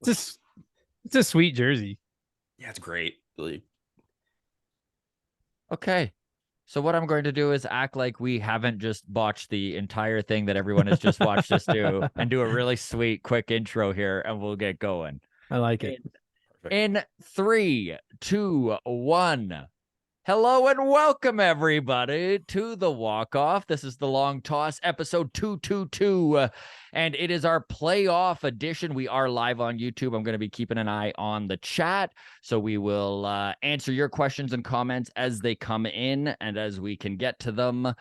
It's a, it's a sweet jersey. Yeah, it's great. Really. Okay. So what I'm going to do is act like we haven't just botched the entire thing that everyone has just watched us do and do a really sweet, quick intro here, and we'll get going. I like it. In 3, 2, 1. Hello and welcome, everybody, to the walk-off. This is the Long Toss, episode 222, and it is our playoff edition. We are live on YouTube. I'm going to be keeping an eye on the chat, so we will answer your questions and comments as they come in and as we can get to them.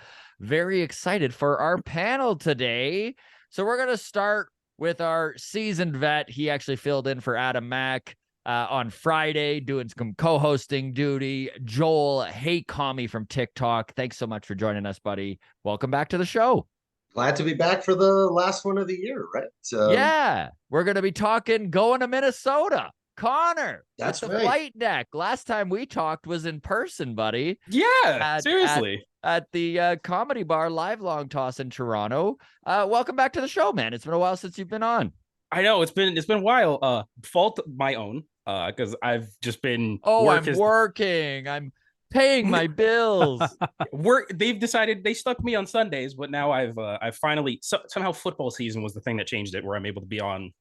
Very excited for our panel today. So we're going to start with our seasoned vet. He actually filled in for Adam Mack on Friday, doing some co-hosting duty. Joel Haycomi from TikTok. Thanks so much for joining us, buddy. Welcome back to the show. Glad to be back for the last one of the year, right? Yeah, we're going to be talking going to Minnesota. Connor, That's with the right. flight deck. Last time we talked was in person, buddy. Yeah, seriously. At the Comedy Bar Live Long Toss in Toronto. Welcome back to the show, man. It's been a while since you've been on. I know it's been a while. Fault my own, because I've just been I'm working. I'm paying my bills. They've decided they stuck me on Sundays, but now I've finally somehow football season was the thing that changed it, where I'm able to be on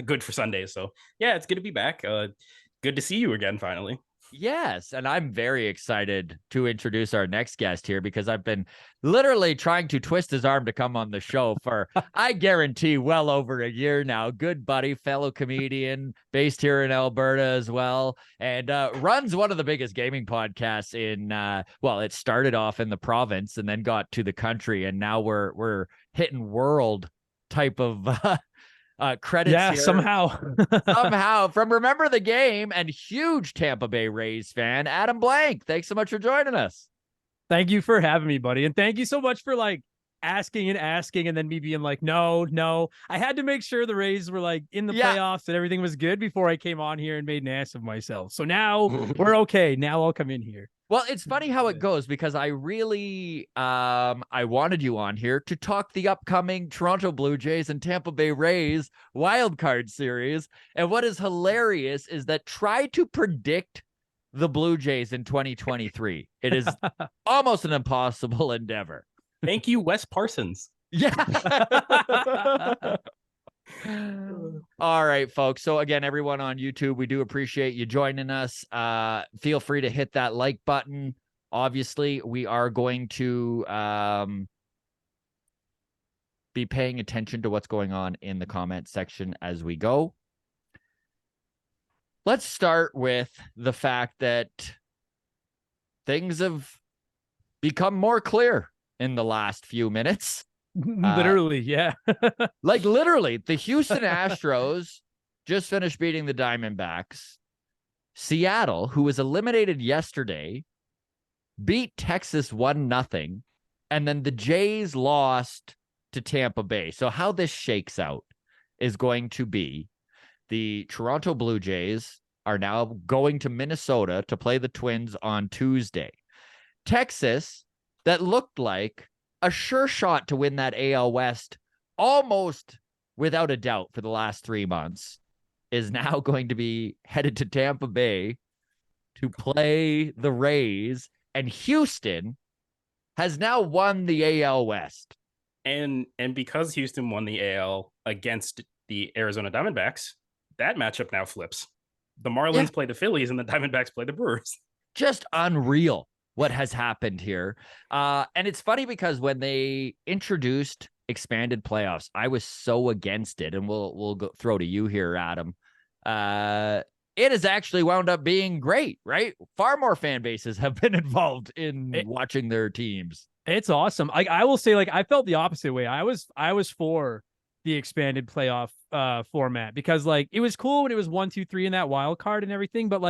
good for Sundays. So yeah, it's good to be back. Good to see you again finally. Yes, and I'm very excited to introduce our next guest here because I've been literally trying to twist his arm to come on the show for, I guarantee, well over a year now. Good buddy, fellow comedian, based here in Alberta as well, and runs one of the biggest gaming podcasts in, it started off in the province and then got to the country, and now we're hitting world type of credits here. somehow from Remember the Game and huge Tampa Bay Rays fan, Adam Blank. Thanks so much for joining us. Thank you for having me, buddy. And thank you so much for asking and then me being like, no. I had to make sure the Rays were in the playoffs and everything was good before I came on here and made an ass of myself. So now we're okay. Now I'll come in here. Well, it's funny how it goes because I really I wanted you on here to talk the upcoming Toronto Blue Jays and Tampa Bay Rays wild card series. And what is hilarious is that try to predict the Blue Jays in 2023. It is almost an impossible endeavor. Thank you, Wes Parsons. Yeah. All right, folks. So again, everyone on YouTube, we do appreciate you joining us. Feel free to hit that like button. Obviously, we are going to be paying attention to what's going on in the comment section as we go. Let's start with the fact that things have become more clear in the last few minutes. Literally, yeah. Literally, the Houston Astros just finished beating the Diamondbacks. Seattle, who was eliminated yesterday, beat Texas 1-0, and then the Jays lost to Tampa Bay. So how this shakes out is going to be the Toronto Blue Jays are now going to Minnesota to play the Twins on Tuesday. Texas, that looked like a sure shot to win that AL West almost without a doubt for the last 3 months, is now going to be headed to Tampa Bay to play the Rays. And Houston has now won the AL West. And because Houston won the AL against the Arizona Diamondbacks, that matchup now flips. The Marlins play the Phillies and the Diamondbacks play the Brewers. Just unreal what has happened here. And it's funny because when they introduced expanded playoffs, I was so against it. And we'll go throw to you here, Adam. It has actually wound up being great, right? Far more fan bases have been involved in watching their teams. It's awesome. I will say, I felt the opposite way. I was for the expanded playoff format because it was cool when it was 1, 2, 3 in that wild card and everything. But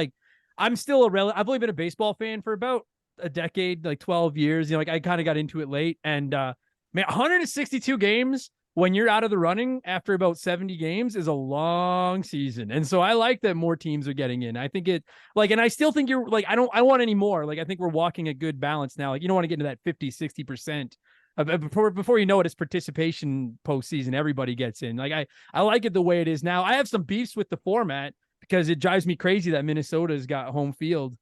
I'm still I've only been a baseball fan for about a decade, 12 years. I kind of got into it late, and man, 162 games when you're out of the running after about 70 games is a long season. And so I like that more teams are getting in. I think it and I still think you're I don't want any more. I think we're walking a good balance now. You don't want to get into that 50, 60% Before you know it, it's participation postseason. Everybody gets in. Like I like it the way it is now. I have some beefs with the format because it drives me crazy that Minnesota's got home field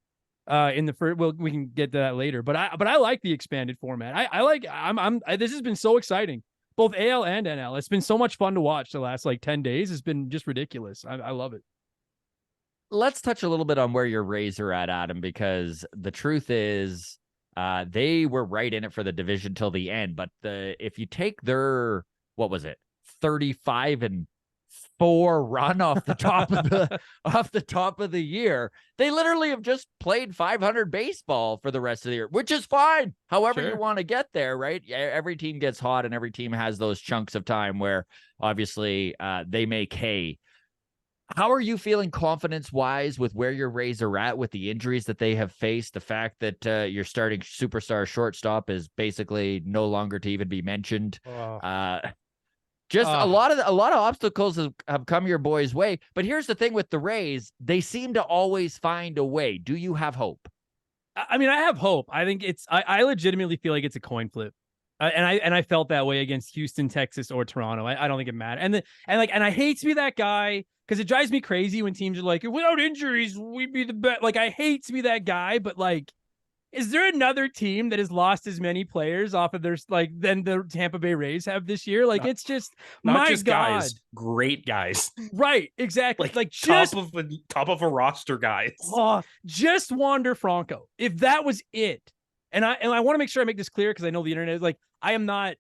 in the first. Well, we can get to that later. But I like the expanded format. This has been so exciting, both AL and NL. It's been so much fun to watch the last like 10 days. It's been just ridiculous. I love it. Let's touch a little bit on where your Rays are at, Adam, because the truth is they were right in it for the division till the end. But if you take their, what was it, 35-4 run off the top of the year, they literally have just played 500 baseball for the rest of the year, which is fine. However you want to get there, right? Every team gets hot and every team has those chunks of time where obviously they make hay. How are you feeling confidence-wise with where your Rays are at with the injuries that they have faced? The fact that your starting superstar shortstop is basically no longer to even be mentioned. A lot of obstacles have come your boys' way. But here's the thing with the Rays: they seem to always find a way. Do you have hope? I mean, I have hope. I think I legitimately feel like it's a coin flip. And I felt that way against Houston, Texas, or Toronto. I don't think it matters. And I hate to be that guy because it drives me crazy when teams are like, without injuries, we'd be the best. Like, I hate to be that guy, but like, is there another team that has lost as many players off of their than the Tampa Bay Rays have this year? Like, it's just not my just God. guys, great guys, right? Exactly. Like just top of a roster guys. Just Wander Franco. If that was it. And I want to make sure I make this clear because I know the internet is like, I am not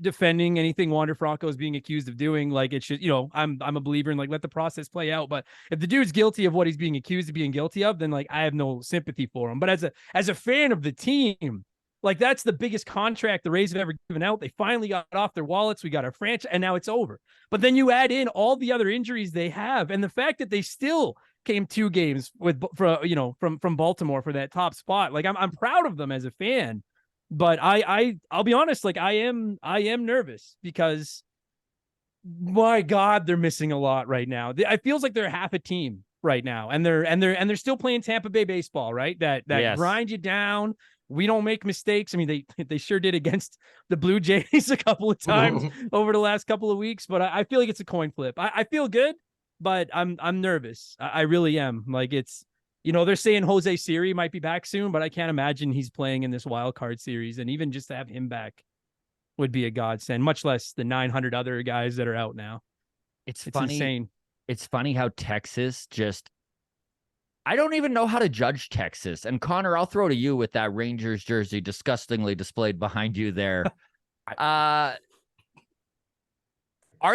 defending anything Wander Franco is being accused of doing. Like, it should, I'm a believer in like, let the process play out. But if the dude's guilty of what he's being accused of being guilty of, then like, I have no sympathy for him. But as a fan of the team, like, that's the biggest contract the Rays have ever given out. They finally got off their wallets. We got our franchise and now it's over. But then you add in all the other injuries they have and the fact that they still came 2 games from Baltimore for that top spot. Like, I'm proud of them as a fan, but I'll be honest, like, I am nervous because my God, they're missing a lot right now. It feels like they're half a team right now, and they're still playing Tampa Bay baseball, right? That yes. Grind you down. We don't make mistakes. I mean, they sure did against the Blue Jays a couple of times over the last couple of weeks, but I feel like it's a coin flip. I feel good, but I'm nervous. I really am. Like, it's, they're saying Jose Siri might be back soon, but I can't imagine he's playing in this wild card series. And even just to have him back would be a godsend, much less the 900 other guys that are out now. It's funny. Insane. It's funny how Texas I don't even know how to judge Texas. And Connor, I'll throw to you with that Rangers jersey disgustingly displayed behind you there. Are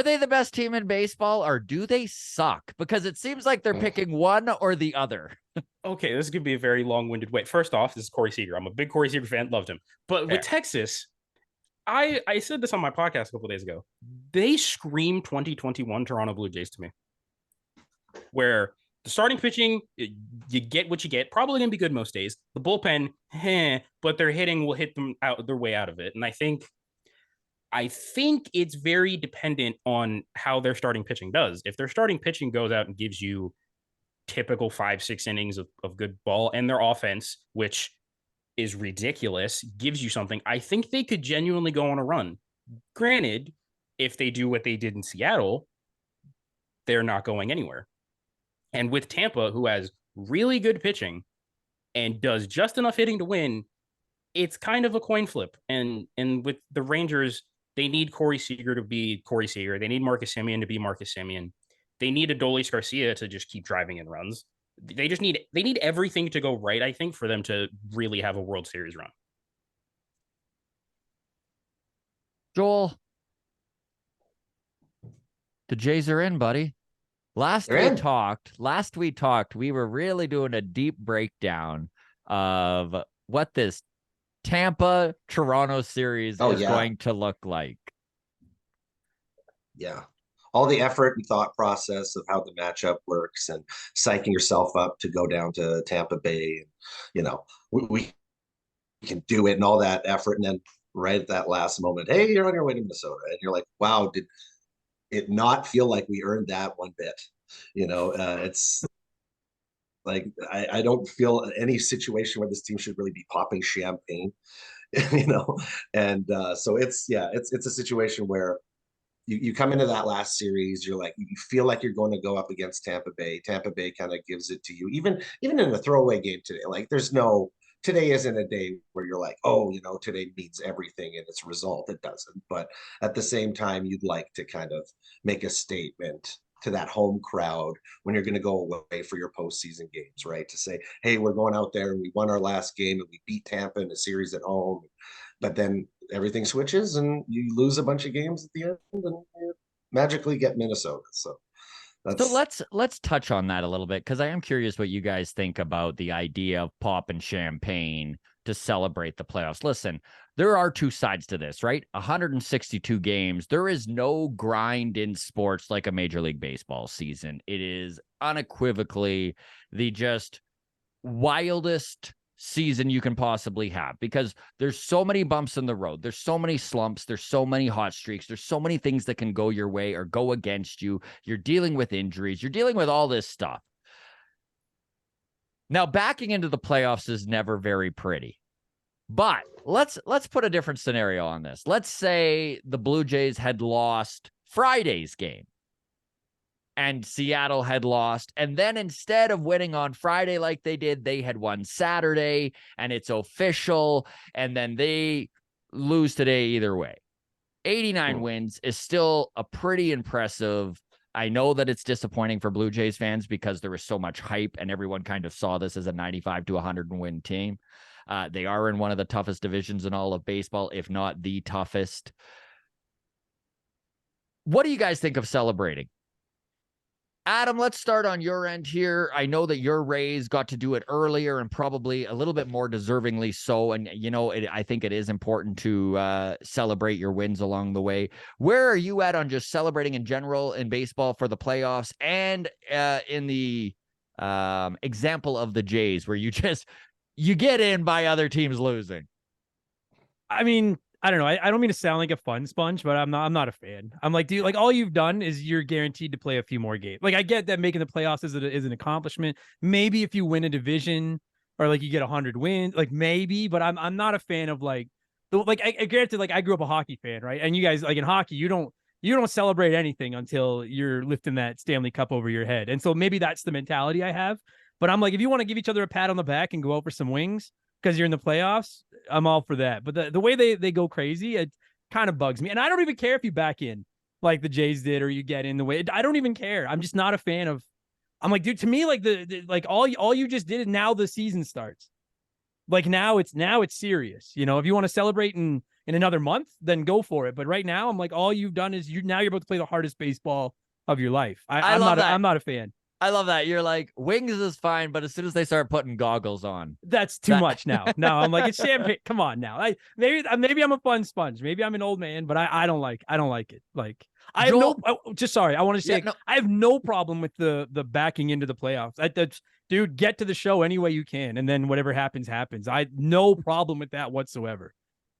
they the best team in baseball or do they suck? Because it seems like they're picking one or the other. Okay, this is going to be a very long-winded way. First off, this is Corey Seager. I'm a big Corey Seager fan. Loved him. But with Texas, I said this on my podcast a couple of days ago. They scream 2021 Toronto Blue Jays to me. Where the starting pitching, you get what you get. Probably going to be good most days. The bullpen, but their hitting will hit them out their way out of it. And I think it's very dependent on how their starting pitching does. If their starting pitching goes out and gives you typical 5-6 innings of good ball, and their offense, which is ridiculous, gives you something, I think they could genuinely go on a run. Granted, if they do what they did in Seattle, they're not going anywhere. And with Tampa, who has really good pitching and does just enough hitting to win, it's kind of a coin flip. And with the Rangers, they need Corey Seager to be Corey Seager. They need Marcus Semien to be Marcus Semien. They need Adolis Garcia to just keep driving in runs. They need everything to go right, I think, for them to really have a World Series run. Joel, the Jays are in, buddy. Last we talked, we were really doing a deep breakdown of what this Tampa-Toronto series is going to look like. Yeah. All the effort and thought process of how the matchup works and psyching yourself up to go down to Tampa Bay. And, we can do it and all that effort. And then right at that last moment, hey, you're on your way to Minnesota. And you're like, wow, did it not feel like we earned that one bit? It's like, I don't feel any situation where this team should really be popping champagne. you know, and so it's a situation where you come into that last series, you're like, you feel like you're going to go up against Tampa Bay. Tampa Bay kind of gives it to you, even in a throwaway game today. Like today isn't a day where you're like, oh, today means everything in its result. It doesn't. But at the same time, you'd like to kind of make a statement to that home crowd when you're going to go away for your postseason games, right? To say, hey, we're going out there and we won our last game and we beat Tampa in a series at home. But then everything switches and you lose a bunch of games at the end and you magically get Minnesota. So let's touch on that a little bit, because I am curious what you guys think about the idea of popping champagne to celebrate the playoffs. Listen, there are two sides to this, right? 162 games. There is no grind in sports like a Major League Baseball season. It is unequivocally the just wildest season you can possibly have, because there's so many bumps in the road. There's so many slumps. There's so many hot streaks. There's so many things that can go your way or go against you. You're dealing with injuries. You're dealing with all this stuff. Now, backing into the playoffs is never very pretty. But let's put a different scenario on this. Let's say the Blue Jays had lost Friday's game and Seattle had lost. And then instead of winning on Friday like they did, they had won Saturday and it's official. And then they lose today either way. 89 wins is still a pretty impressive. I know that it's disappointing for Blue Jays fans because there was so much hype and everyone kind of saw this as a 95 to 100 win team. They are in one of the toughest divisions in all of baseball, if not the toughest. What do you guys think of celebrating? Adam, let's start on your end here. I know that your Rays got to do it earlier and probably a little bit more deservingly so. And, I think it is important to celebrate your wins along the way. Where are you at on just celebrating in general in baseball for the playoffs and in the example of the Jays where you get in by other teams losing? I mean, I don't know. I don't mean to sound like a fun sponge, but I'm not a fan. I'm like, dude, like all you've done is you're guaranteed to play a few more games. Like I get that making the playoffs is an accomplishment. Maybe if you win a division or like you get 100 wins, like maybe, but I'm not a fan of like I granted, like I grew up a hockey fan, right? And you guys, like in hockey, you don't celebrate anything until you're lifting that Stanley Cup over your head. And so maybe that's the mentality I have. But I'm like, if you want to give each other a pat on the back and go out for some wings because you're in the playoffs, I'm all for that. But the way they go crazy, it kind of bugs me. And I don't even care if you back in like the Jays did or you get in the way. I don't even care. I'm just not a fan of. I'm like, dude, to me, like like all you just did is now the season starts. Like now it's serious. If you want to celebrate in another month, then go for it. But right now, I'm like, all you've done is you're about to play the hardest baseball of your life. I'm not a fan. I love that. You're like, wings is fine, but as soon as they start putting goggles on, that's too much now. No, I'm like, it's champagne. Come on now. Maybe I'm a fun sponge. Maybe I'm an old man, but I don't like it. Like I have I want to say I have no problem with the backing into the playoffs. That's dude, get to the show any way you can, and then whatever happens. I no problem with that whatsoever.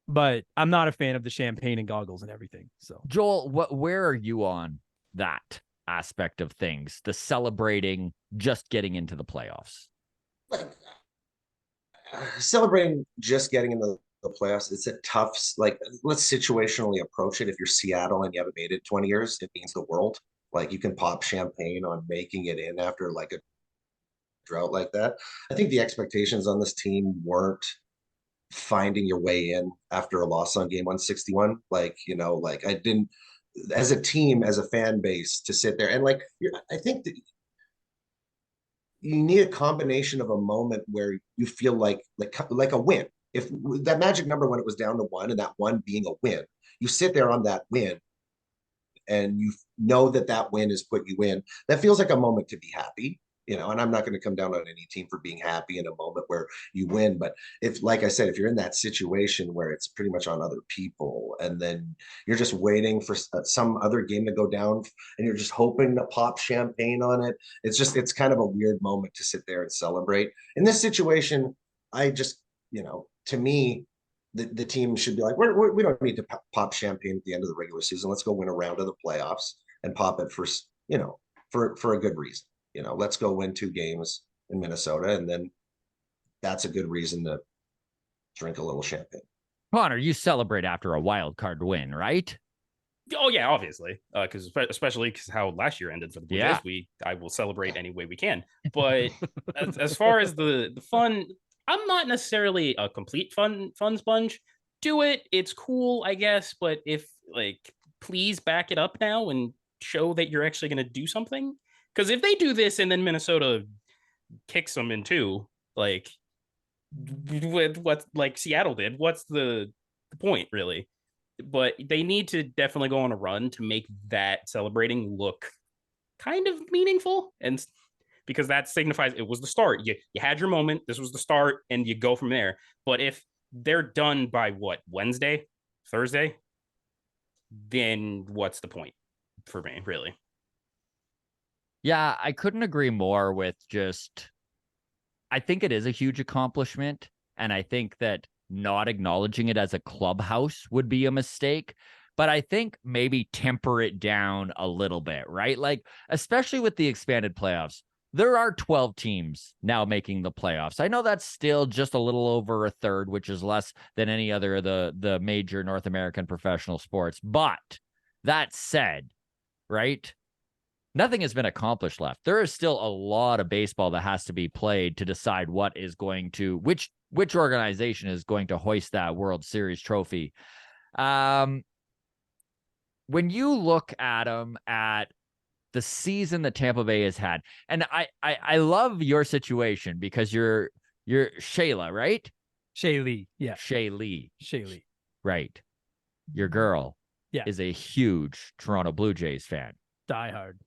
But I'm not a fan of the champagne and goggles and everything. So Joel, where are you on that aspect of things, the celebrating just getting into the playoffs? Celebrating just getting into the playoffs, it's a tough, like, let's situationally approach it. If you're Seattle and you haven't made it 20 years, it means the world. Like you can pop champagne on making it in after like a drought like that. I think the expectations on this team weren't finding your way in after a loss on game 161. Like, like I didn't, as a team, as a fan base, to sit there and like, I think that you need a combination of a moment where you feel like a win. If that magic number, when it was down to 1 and that 1 being a win, you sit there on that win and you know that win has put you in. That feels like a moment to be happy. And I'm not going to come down on any team for being happy in a moment where you win. But if, like I said, if you're in that situation where it's pretty much on other people and then you're just waiting for some other game to go down and you're just hoping to pop champagne on it, it's kind of a weird moment to sit there and celebrate. In this situation, I just, to me, the team should be like, we don't need to pop champagne at the end of the regular season. Let's go win a round of the playoffs and pop it for a good reason. Let's go win 2 games in Minnesota, and then that's a good reason to drink a little champagne. Connor, you celebrate after a wild card win, right? Oh yeah, obviously, because especially because how last year ended for the Blue Yeah. Jays, I will celebrate any way we can. But as far as the fun, I'm not necessarily a complete fun sponge. Do it, it's cool, I guess. But if like, please back it up now and show that you're actually going to do something. Because if they do this and then Minnesota kicks them in two, like with what like Seattle did, what's the point really? But they need to definitely go on a run to make that celebrating look kind of meaningful, and because that signifies it was the start. You had your moment, this was the start, and you go from there. But if they're done by what, Wednesday, Thursday, then what's the point for me, really? Yeah, I couldn't agree more with just, I think it is a huge accomplishment. And I think that not acknowledging it as a clubhouse would be a mistake. But I think maybe temper it down a little bit, right? Like, especially with the expanded playoffs, there are 12 teams now making the playoffs. I know that's still just a little over a third, which is less than any other of the major North American professional sports. But that said, right? Nothing has been accomplished left. There is still a lot of baseball that has to be played to decide what is going to, which organization is going to hoist that World Series trophy. When you look at them at the season that Tampa Bay has had, and I love your situation because you're Shayla, right? Shaylee. Yeah. Shaylee. Shaylee. Right. Your girl Yeah. is a huge Toronto Blue Jays fan. Die hard.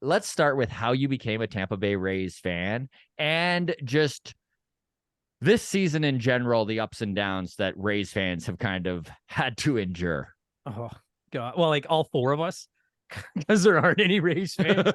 Let's start with how you became a Tampa Bay Rays fan and just this season in general, the ups and downs that Rays fans have kind of had to endure. Oh God. Well, like all four of us, because there aren't any Rays fans.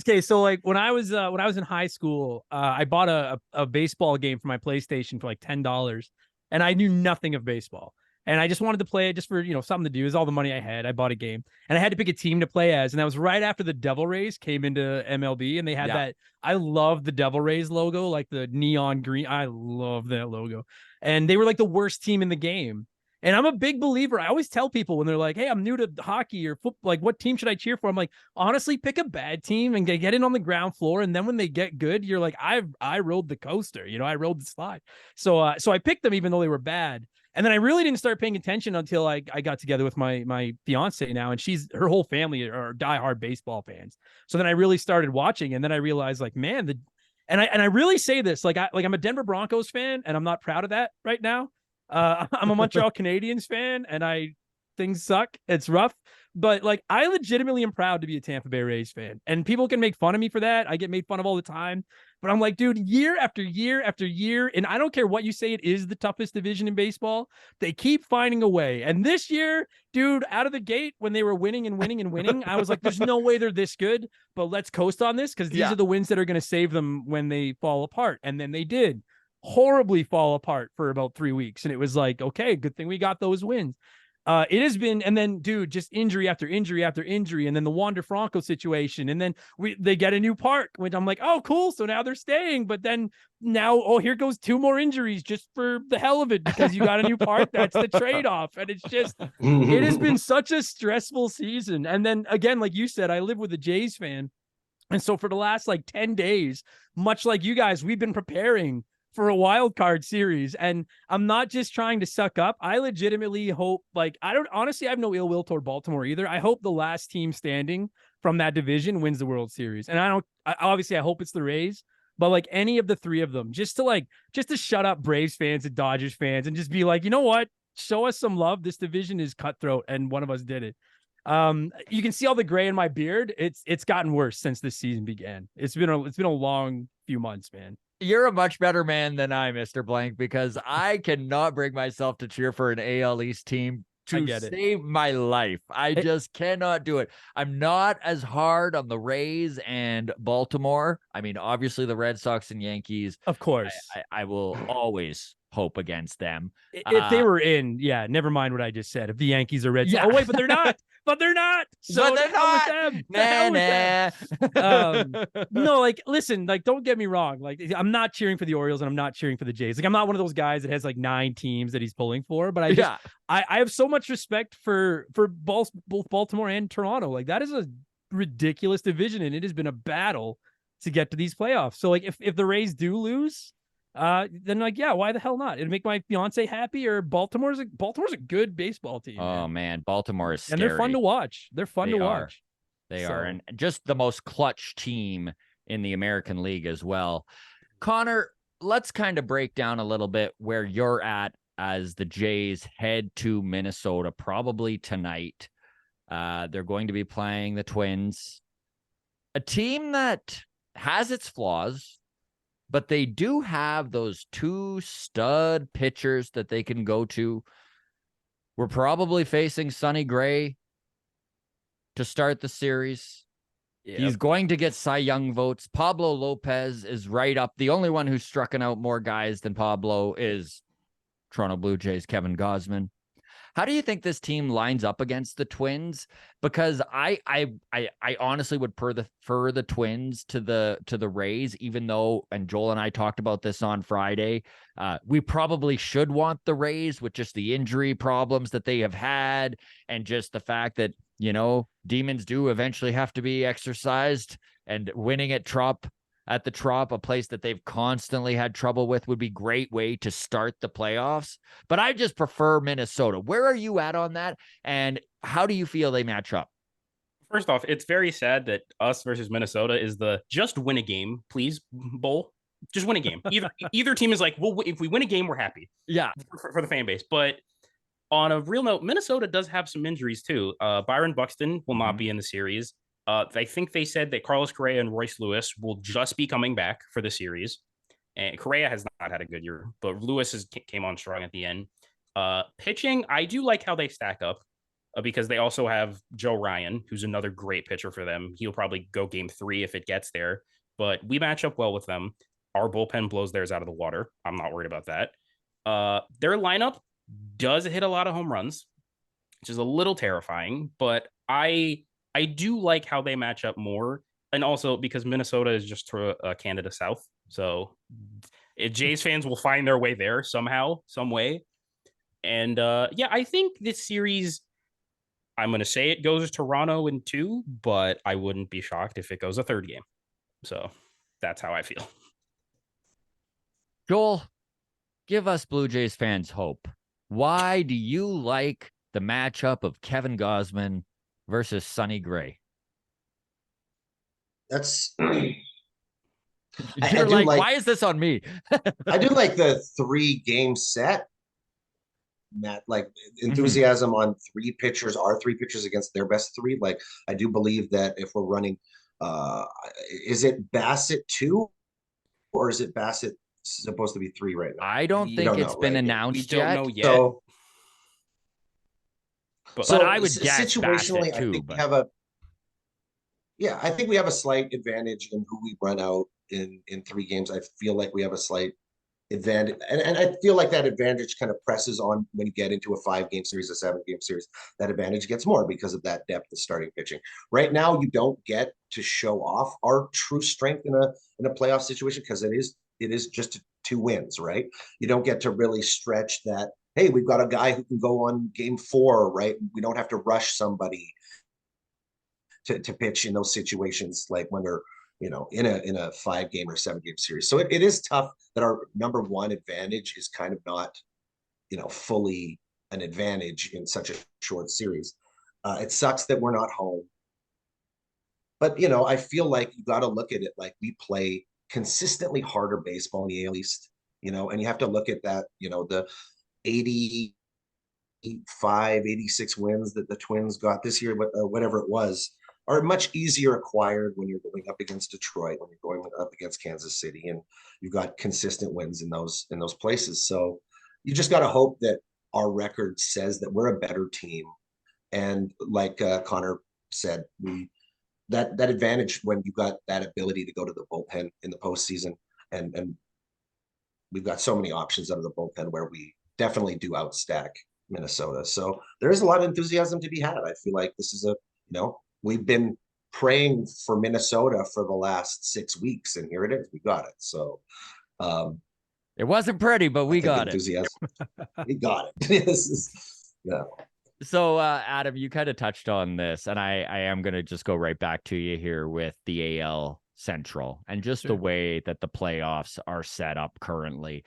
Okay, so like when I was in high school, I bought a baseball game for my PlayStation for like $10, and I knew nothing of baseball. And I just wanted to play it just for, something to do. It was all the money I had. I bought a game and I had to pick a team to play as. And that was right after the Devil Rays came into MLB and they had that. I love the Devil Rays logo, like the neon green. I love that logo. And they were like the worst team in the game. And I'm a big believer. I always tell people when they're like, hey, I'm new to hockey or football, like what team should I cheer for? I'm like, honestly, pick a bad team and get in on the ground floor. And then when they get good, you're like, I rode the coaster, I rode the slide. So I picked them even though they were bad. And then I really didn't start paying attention until I got together with my fiance now, and her whole family are diehard baseball fans. So then I really started watching, and then I realized, like, man, and I really say this, I'm a Denver Broncos fan, and I'm not proud of that right now. I'm a Montreal Canadiens fan, and things suck. It's rough, but like I legitimately am proud to be a Tampa Bay Rays fan, and people can make fun of me for that. I get made fun of all the time. But I'm like, dude, year after year after year, and I don't care what you say, it is the toughest division in baseball. They keep finding a way. And this year, dude, out of the gate, when they were winning and winning and winning, I was like, there's no way they're this good, but let's coast on this because these are the wins that are going to save them when they fall apart. And then they did horribly fall apart for about 3 weeks. And it was like, okay, good thing we got those wins. It has been, and then, dude, just injury after injury after injury, and then the Wander Franco situation, and then they get a new park, which I'm like, oh, cool, so now they're staying, but then now, oh, here goes 2 more injuries just for the hell of it because you got a new park. That's the trade-off, and it's just, it has been such a stressful season. And then again, like you said, I live with a Jays fan, and so for the last like 10 days, much like you guys, we've been preparing for a wild card series. And I'm not just trying to suck up. I legitimately hope, like, I have no ill will toward Baltimore either. I hope the last team standing from that division wins the World Series. And I hope it's the Rays, but like any of the 3 of them, just to shut up Braves fans and Dodgers fans and just be like, you know what? Show us some love. This division is cutthroat and one of us did it. You can see all the gray in my beard. It's gotten worse since this season began. It's been a long few months, man. You're a much better man than I, Mr. Blank, because I cannot bring myself to cheer for an AL East team to save my life. I just cannot do it. I'm not as hard on the Rays and Baltimore. I mean, obviously the Red Sox and Yankees. Of course. I will always hope against them. If they were in, never mind what I just said. If the Yankees are red. Oh, wait, but they're not. but they're not. So But they're the hell with not. them. The hell with them. Nah. No, like, listen, like, don't get me wrong. Like, I'm not cheering for the Orioles and I'm not cheering for the Jays. Like, I'm not one of those guys that has like 9 teams that he's pulling for, but I have so much respect for both Baltimore and Toronto. Like, that is a ridiculous division, and it has been a battle to get to these playoffs. So, like, if the Rays do lose, then like, yeah, why the hell not? It'd make my fiance happy. Or Baltimore's a good baseball team. Oh man, Baltimore is scary. And they're fun to watch. They're fun to watch. They are, and just the most clutch team in the American League as well. Connor, let's kind of break down a little bit where you're at as the Jays head to Minnesota, probably tonight. They're going to be playing the Twins, a team that has its flaws, but they do have those 2 stud pitchers that they can go to. We're probably facing Sonny Gray to start the series. Yep. He's going to get Cy Young votes. Pablo Lopez is right up. The only one who's struck out more guys than Pablo is Toronto Blue Jays' Kevin Gausman. How do you think this team lines up against the Twins? Because I honestly would prefer the Twins to the Rays, even though, and Joel and I talked about this on Friday, we probably should want the Rays with just the injury problems that they have had, and just the fact that, you know, demons do eventually have to be exercised, and winning at the Trop, a place that they've constantly had trouble with, would be a great way to start the playoffs. But I just prefer Minnesota. Where are you at on that? And how do you feel they match up? First off, it's very sad that us versus Minnesota is the just win a game, please, bowl. Just win a game. Either team is like, well, if we win a game, we're happy. Yeah. For the fan base. But on a real note, Minnesota does have some injuries too. Byron Buxton will not be in the series. I think they said that Carlos Correa and Royce Lewis will just be coming back for the series. And Correa has not had a good year, but Lewis came on strong at the end. Pitching, I do like how they stack up because they also have Joe Ryan, who's another great pitcher for them. He'll probably go game 3 if it gets there, but we match up well with them. Our bullpen blows theirs out of the water. I'm not worried about that. Their lineup does hit a lot of home runs, which is a little terrifying, but I do like how they match up more. And also because Minnesota is just to Canada South. So Jays fans will find their way there somehow, some way. And yeah, I think this series, I'm going to say it goes Toronto in 2, but I wouldn't be shocked if it goes a 3rd game. So that's how I feel. Joel, give us Blue Jays fans hope. Why do you like the matchup of Kevin Gausman versus Sonny Gray? That's You're like, why is this on me? I do like the 3-game set, Matt, like enthusiasm on 3 pitchers, our 3 pitchers against their best 3. Like, I do believe that if we're running, is it Bassett 2 or is it Bassett supposed to be 3 right now? I don't think it's been announced yet. We don't know yet. So, but I would guess situationally, Bassett too, I think we have I think we have a slight advantage in who we run out in 3 games. I feel like we have a slight advantage, and I feel like that advantage kind of presses on when you get into a 5-game series, a 7-game series. That advantage gets more because of that depth of starting pitching. Right now, you don't get to show off our true strength in a playoff situation because it is just 2 wins, right? You don't get to really stretch that. Hey, we've got a guy who can go on game 4, right? We don't have to rush somebody to pitch in those situations, like when they're, you know, in a 5-game or 7-game series. So it is tough that our number 1 advantage is kind of not, you know, fully an advantage in such a short series. It sucks that we're not home, but you know, I feel like you got to look at it like we play consistently harder baseball in the AL East, you know, and you have to look at that, you know, the 86 wins that the Twins got this year, but whatever it was, are much easier acquired when you're going up against Detroit, when you're going up against Kansas City, and you've got consistent wins in those places. So you just got to hope that our record says that we're a better team. And like Connor said, that advantage when you got that ability to go to the bullpen in the postseason, and we've got so many options out of the bullpen where we definitely do outstack Minnesota. So there's a lot of enthusiasm to be had. I feel like this is we've been praying for Minnesota for the last 6 weeks, and here it is. We got it. So it wasn't pretty, but we got it. We got it. Yeah. So, Adam, you kind of touched on this, and I am going to just go right back to you here with the AL Central and just the way that the playoffs are set up currently.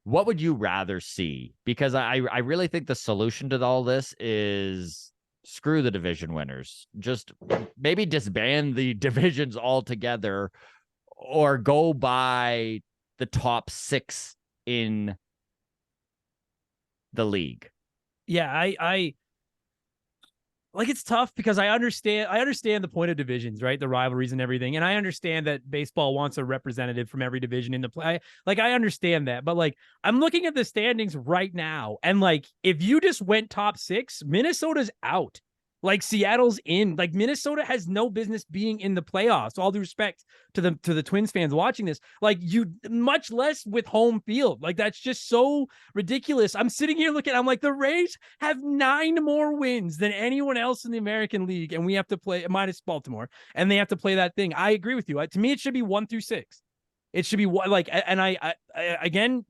What would you rather see? Because I really think the solution to all this is screw the division winners. Just maybe disband the divisions altogether, or go by the top 6 in the league. Yeah, I like, it's tough because I understand the point of divisions, right? The rivalries and everything. And I understand that baseball wants a representative from every division in the play. Like, I understand that, but like, I'm looking at the standings right now. And like, if you just went top 6, Minnesota's out. Like, Seattle's in. Like, Minnesota has no business being in the playoffs. All due respect to the Twins fans watching this, like, you, much less with home field. Like, that's just so ridiculous. I'm sitting here looking, I'm like, the Rays have 9 more wins than anyone else in the American League, and we have to play minus Baltimore, and they have to play that thing. I agree with you. To me, it should be 1 through 6. It should be like, and I again,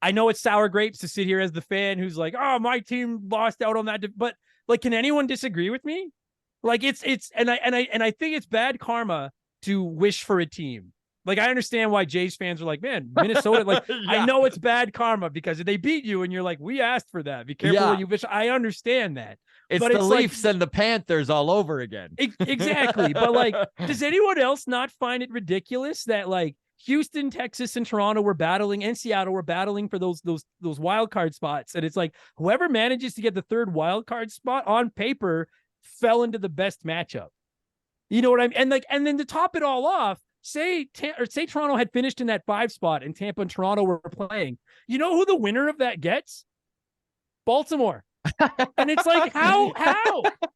I know it's sour grapes to sit here as the fan who's like, oh, my team lost out on that, but like, can anyone disagree with me? Like, it's and I think it's bad karma to wish for a team. Like, I understand why Jays fans are like, man, Minnesota, like, Yeah. I know it's bad karma because they beat you and you're like, we asked for that. Be careful Yeah. what you wish. I understand that. It's But the it's like- Leafs and the Panthers all over again. Exactly. But like, does anyone else not find it ridiculous that like Houston, Texas, and Toronto were battling, and Seattle were battling for those wild card spots? And it's like, whoever manages to get the 3rd wild card spot on paper fell into the best matchup. You know what I mean? And like, and then to top it all off, say Toronto had finished in that 5 spot and Tampa and Toronto were playing. You know who the winner of that gets? Baltimore. And it's like, how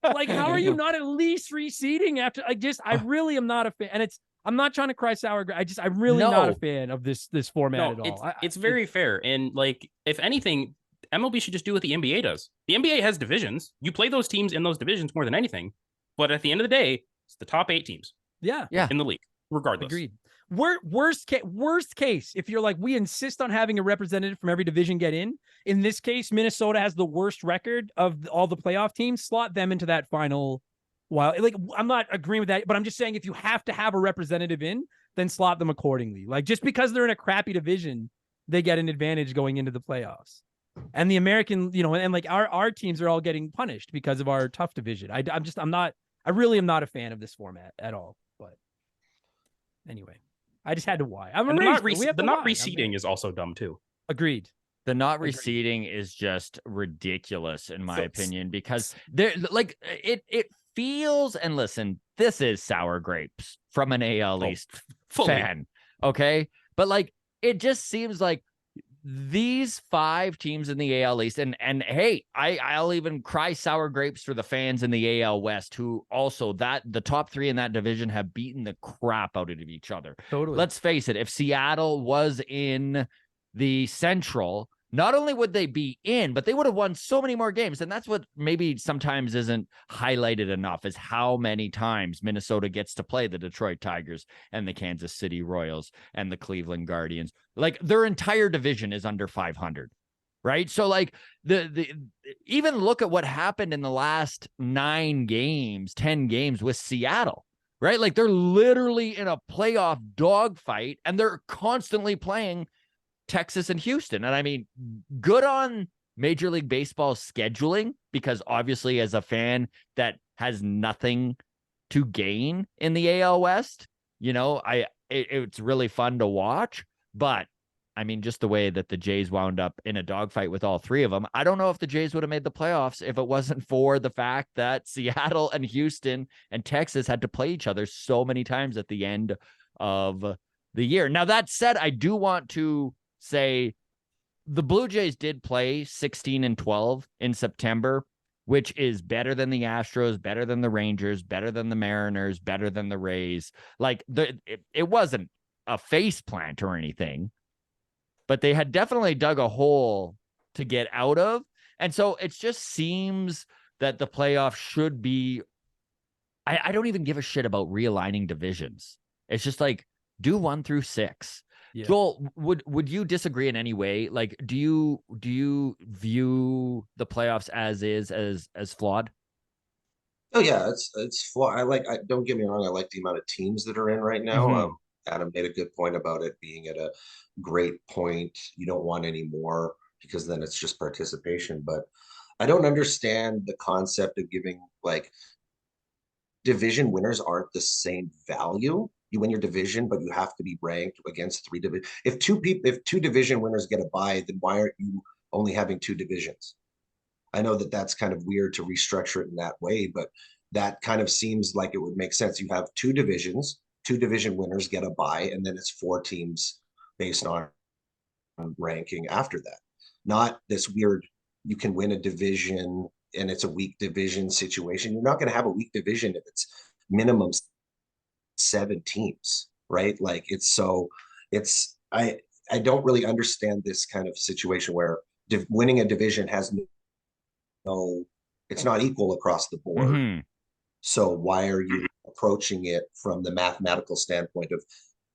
like, how are you not at least reseeding after? I really am not a fan. And I'm not trying to cry sour. I'm really not a fan of this format at all. It's very fair. And like, if anything, MLB should just do what the NBA does. The NBA has divisions. You play those teams in those divisions more than anything. But at the end of the day, it's the top 8 teams. Yeah. In the league, regardless. Agreed. Worst case, if you're like, we insist on having a representative from every division get in this case, Minnesota has the worst record of all the playoff teams, slot them into that final. While, like, I'm not agreeing with that, but I'm just saying, if you have to have a representative in, then slot them accordingly. Like, just because they're in a crappy division, they get an advantage going into the playoffs. And the American, and like our teams are all getting punished because of our tough division. I really am not a fan of this format at all. But anyway, I just had to why. The not reseeding is also dumb too. Agreed. The not reseeding is just ridiculous, in my opinion, because they're like, it feels, and listen, this is sour grapes from an AL East fan, okay? But like, it just seems like these 5 teams in the AL East, and hey, I'll even cry sour grapes for the fans in the AL West, who also, the top 3 in that division have beaten the crap out of each other. Totally. Let's face it, if Seattle was in the Central, not only would they be in, but they would have won so many more games. And that's what maybe sometimes isn't highlighted enough, is how many times Minnesota gets to play the Detroit Tigers and the Kansas City Royals and the Cleveland Guardians. Like, their entire division is under 500, right? So like, the even look at what happened in the last 10 games with Seattle, right? Like, they're literally in a playoff dogfight, and they're constantly playing Texas and Houston. And I mean, good on Major League Baseball scheduling, because obviously, as a fan that has nothing to gain in the AL West, it's really fun to watch. But I mean, just the way that the Jays wound up in a dogfight with all 3 of them, I don't know if the Jays would have made the playoffs if it wasn't for the fact that Seattle and Houston and Texas had to play each other so many times at the end of the year. Now, that said, I do want to say the Blue Jays did play 16-12 in September, which is better than the Astros, better than the Rangers, better than the Mariners, better than the Rays. Like, it wasn't a face plant or anything, but they had definitely dug a hole to get out of. And so it just seems that the playoffs should be, I don't even give a shit about realigning divisions. It's just like, do 1 through 6. Yeah. Joel, would you disagree in any way? Like, do you view the playoffs as is as flawed? Oh yeah, it's flawed. Don't get me wrong, I like the amount of teams that are in right now. Mhm. Adam made a good point about it being at a great point. You don't want any more because then it's just participation. But I don't understand the concept of giving like division winners aren't the same value. You win your division, but you have to be ranked against 3 division. If 2 division winners get a bye, then why aren't you only having 2 divisions? I know that that's kind of weird to restructure it in that way, but that kind of seems like it would make sense. You have 2 divisions, 2 division winners get a bye, and then it's 4 teams based on ranking after that. Not this weird, you can win a division and it's a weak division situation. You're not going to have a weak division if it's minimum 7 teams, right? Like I don't really understand this kind of situation where winning a division has no, it's not equal across the board. Mhm. So why are you approaching it from the mathematical standpoint of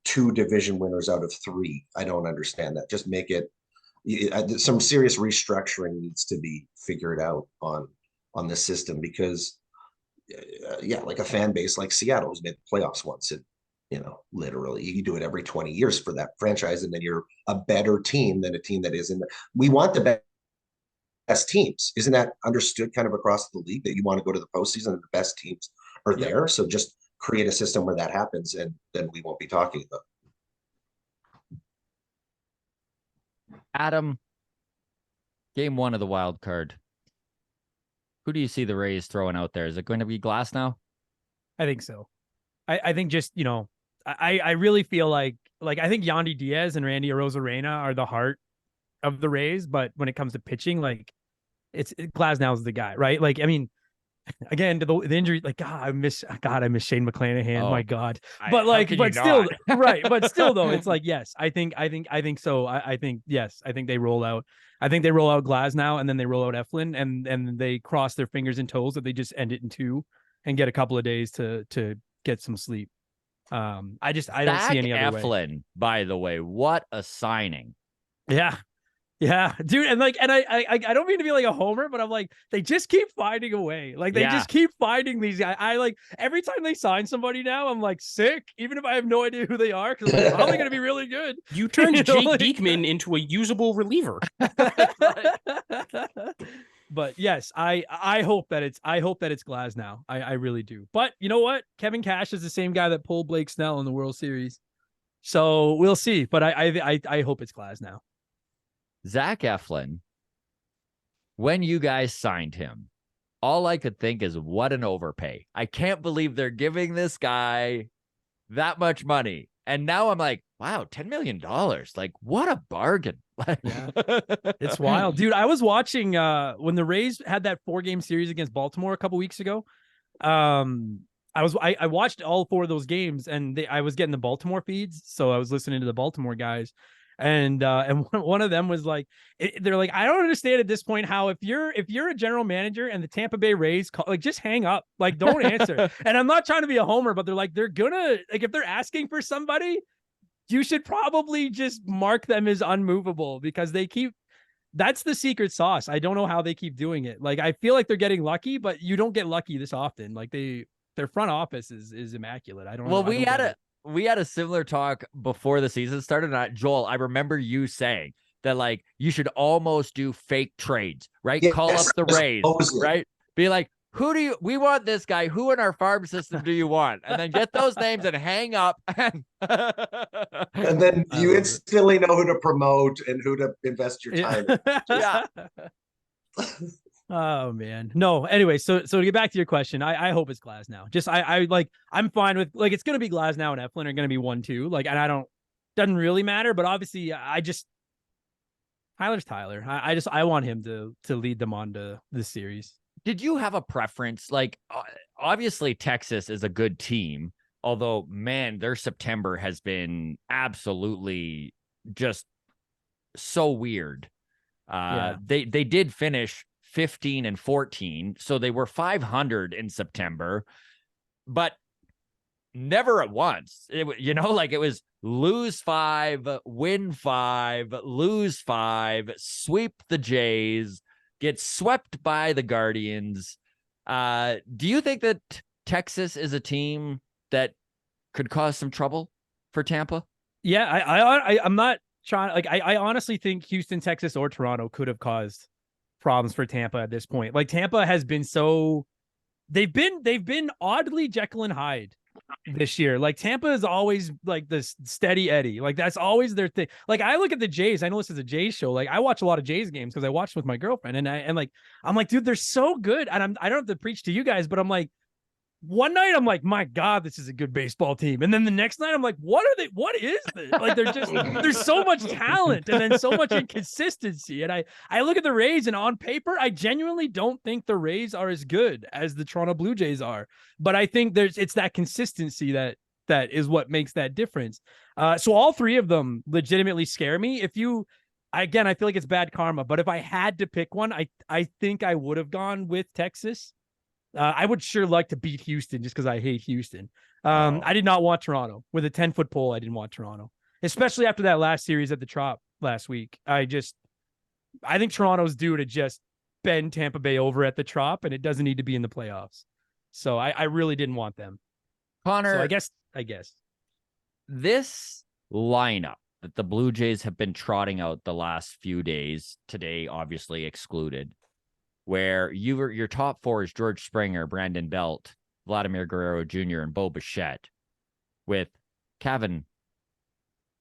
2 division winners out of 3? I don't understand that. Just make it some serious restructuring needs to be figured out on the system because yeah, like a fan base like Seattle who's made the playoffs once, and literally you do it every 20 years for that franchise, and then you're a better team than a team that isn't. We want the best teams. Isn't that understood kind of across the league that you want to go to the postseason and the best teams are there? So just create a system where that happens, and then we won't be talking about it. Adam, game 1 of the wild card. Who do you see the Rays throwing out there? Is it going to be Glasnow? I think so. I think just, I really feel like I think Yandy Diaz and Randy Arozarena are the heart of the Rays, but when it comes to pitching, like Glasnow's the guy, right? Like, I mean, again, the injury, like I miss Shane McClanahan. Oh, my God. But still, right. But still though, it's like, yes, I think so. I think, yes, I think they roll out Glasnow and then they roll out Eflin and they cross their fingers and toes that they just end it in 2 and get a couple of days to get some sleep. I don't see any other Eflin, way. by the way, what a signing. Yeah, dude, and I don't mean to be like a homer, but I'm like, they just keep finding a way. Like they just keep finding these guys. I like every time they sign somebody now, I'm like sick, even if I have no idea who they are, because they're probably gonna be really good. You turned Jake Diekman into a usable reliever. But yes, I hope that it's Glasnow. I really do. But you know what? Kevin Cash is the same guy that pulled Blake Snell in the World Series, so we'll see. But I hope it's Glasnow. Zach Eflin, when you guys signed him, all I could think is what an overpay. I can't believe they're giving this guy that much money. And now I'm like, wow, $10 million. Like, what a bargain. Yeah. It's wild. Dude, I was watching when the Rays had that 4-game series against Baltimore a couple weeks ago. I watched all 4 of those games, and I was getting the Baltimore feeds, so I was listening to the Baltimore guys. And one of them was like, they're like, I don't understand at this point how if you're a general manager and the Tampa Bay Rays call, like, just hang up, like, don't answer. And I'm not trying to be a homer, but they're like, they're gonna, like, if they're asking for somebody, you should probably just mark them as unmovable, because that's the secret sauce. I don't know how they keep doing it. Like, I feel like they're getting lucky, but you don't get lucky this often. Like their front office is immaculate. I don't know. Well, we had a similar talk before the season started. And Joel, I remember you saying that, like, you should almost do fake trades, right? Yes, call up the Rays, right? Be like, we want this guy. Who in our farm system do you want? And then get those names and hang up. And then you instantly know who to promote and who to invest your time in. Yeah. Oh man. No, anyway, so to get back to your question, I hope it's Glasnow. Just I'm fine with, like, it's gonna be Glasnow and Eflin are gonna be 1-2. Like, and doesn't really matter, but obviously Tyler's Tyler. I want him to lead them on to this series. Did you have a preference? Like, obviously Texas is a good team, although, man, their September has been absolutely just so weird. They did finish 15 and 14. So they were 500 in September, but never at once. It was lose 5, win 5, lose 5, sweep the Jays, get swept by the Guardians. Do you think that Texas is a team that could cause some trouble for Tampa? Yeah, I'm not trying. Like, I honestly think Houston, Texas, or Toronto could have caused problems for Tampa at this point. Like, Tampa has been they've been oddly Jekyll and Hyde this year. Like, Tampa is always like this steady Eddie. Like, that's always their thing. Like, I look at the Jays. I know this is a Jays show. Like, I watch a lot of Jays games because I watched with my girlfriend, and I'm like, dude, they're so good. And I don't have to preach to you guys, but I'm like, one night I'm like, my God, this is a good baseball team. And then the next night I'm like, what are they? What is this? Like, there's so much talent and then so much inconsistency. And I look at the Rays, and on paper, I genuinely don't think the Rays are as good as the Toronto Blue Jays are. But I think it's that consistency that is what makes that difference. So all three of them legitimately scare me. Again, I feel like it's bad karma, but if I had to pick one, I think I would have gone with Texas. I would sure like to beat Houston just because I hate Houston. I did not want Toronto. With a 10-foot pole, I didn't want Toronto, especially after that last series at the Trop last week. I think Toronto's due to just bend Tampa Bay over at the Trop, and it doesn't need to be in the playoffs. So I really didn't want them. Connor, So I guess this lineup that the Blue Jays have been trotting out the last few days, today obviously excluded, where your top 4 is George Springer, Brandon Belt, Vladimir Guerrero Jr., and Bo Bichette, with Kevin,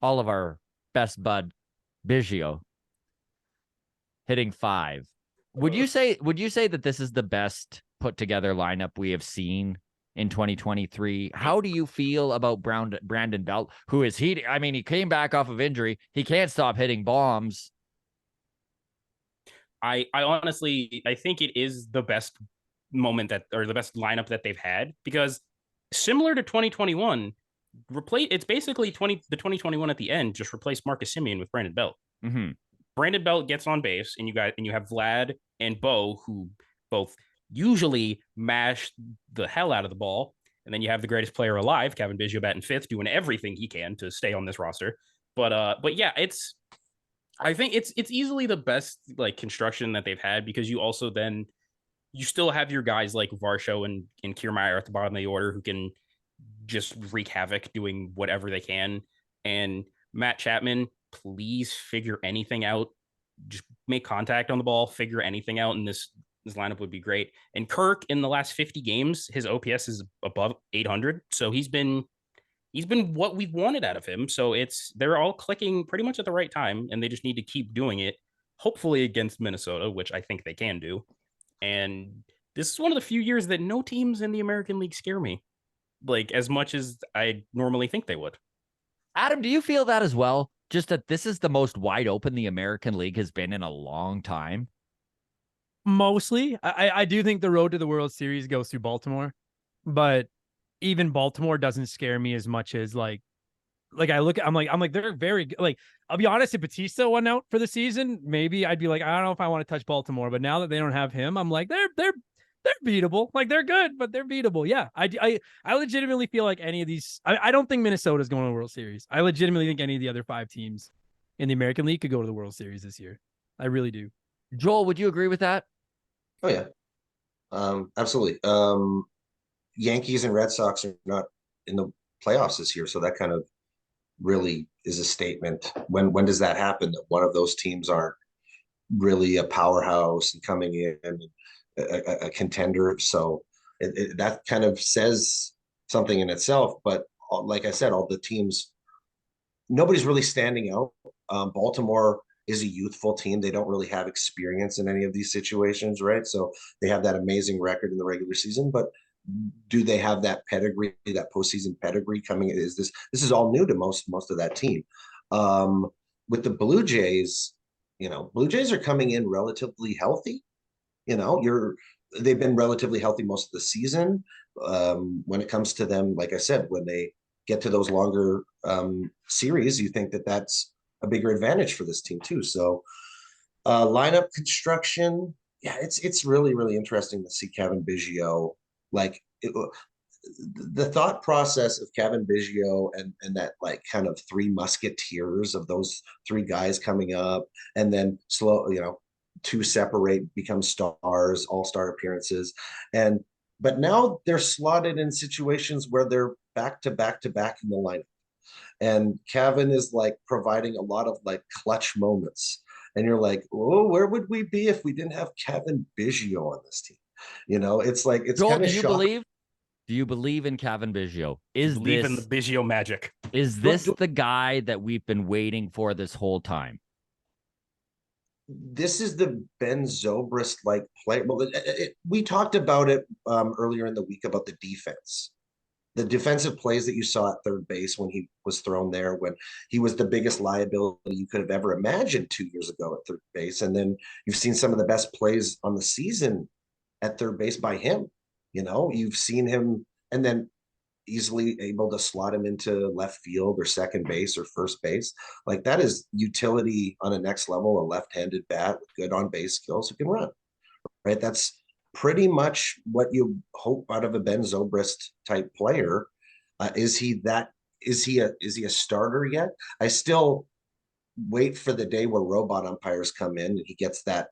all of our best bud, Biggio, hitting 5. Would you say that this is the best put together lineup we have seen in 2023? How do you feel about Brandon Belt, who is he? I mean, he came back off of injury. He can't stop hitting bombs. I honestly, I think it is the best the best lineup that they've had, because similar to 2021, it's basically the 2021 at the end, just replace Marcus Semien with Brandon Belt. Mm-hmm. Brandon Belt gets on base, and you have Vlad and Bo, who both usually mash the hell out of the ball. And then you have the greatest player alive, Kevin Biggio, batting 5th, doing everything he can to stay on this roster. But yeah, I think it's easily the best like construction that they've had, because you also then you still have your guys like Varsho and Kiermaier at the bottom of the order who can just wreak havoc doing whatever they can. And Matt Chapman, please figure anything out. Just make contact on the ball, figure anything out, and this lineup would be great. And Kirk, in the last 50 games, his OPS is above 800. So he's been what we've wanted out of him. So they're all clicking pretty much at the right time, and they just need to keep doing it, hopefully against Minnesota, which I think they can do. And this is one of the few years that no teams in the American League scare me like as much as I normally think they would. Adam, do you feel that as well? Just that this is the most wide open the American League has been in a long time? Mostly. I do think the road to the World Series goes through Baltimore, but even Baltimore doesn't scare me as much as like I'm like they're very good. Like, I'll be honest, if Batista went out for the season, maybe I'd be like, I don't know if I want to touch Baltimore. But now that they don't have him, I'm like, they're beatable. Like, they're good, but they're beatable. Yeah, I legitimately feel like any of these. I don't think Minnesota's going to the World Series. I legitimately think any of the other 5 teams in the American League could go to the World Series this year. I really do. Joel, would you agree with that? Oh yeah, absolutely. Yankees and Red Sox are not in the playoffs this year, so that kind of really is a statement. When does that happen? That one of those teams aren't really a powerhouse and coming in and a contender. So that kind of says something in itself. But like I said, all the teams, nobody's really standing out. Baltimore is a youthful team. They don't really have experience in any of these situations, right? So they have that amazing record in the regular season, but do they have that pedigree, that postseason pedigree coming? This is all new to most of that team. With the Blue Jays, Blue Jays are coming in relatively healthy. They've been relatively healthy most of the season. When it comes to them, like I said, when they get to those longer series, you think that that's a bigger advantage for this team too. So lineup construction, yeah, it's really, really interesting to see Kevin Biggio. Like the thought process of Kevin Biggio and that like kind of three musketeers of those three guys coming up, and then slow, two separate, become stars, all-star appearances. And but now they're slotted in situations where they're back to back to back in the lineup. And Kevin is like providing a lot of like clutch moments. And you're like, oh, where would we be if we didn't have Kevin Biggio on this team? It's like it's Joel, kind of do you shocking. believe? Do you believe in Kevin Biggio? Believe in the Biggio magic. Is this the guy that we've been waiting for this whole time? This is the Ben Zobrist like play. Well, we talked about it earlier in the week about the defense, the defensive plays that you saw at third base when he was thrown there, when he was the biggest liability you could have ever imagined 2 years ago at third base. And then you've seen some of the best plays on the season at third base by him. You've seen him, and then easily able to slot him into left field or second base or first base. Like that is utility on a next level, a left-handed bat with good on-base skills who can run, right? That's pretty much what you hope out of a Ben Zobrist type player. Is he a starter yet? I still wait for the day where robot umpires come in and he gets that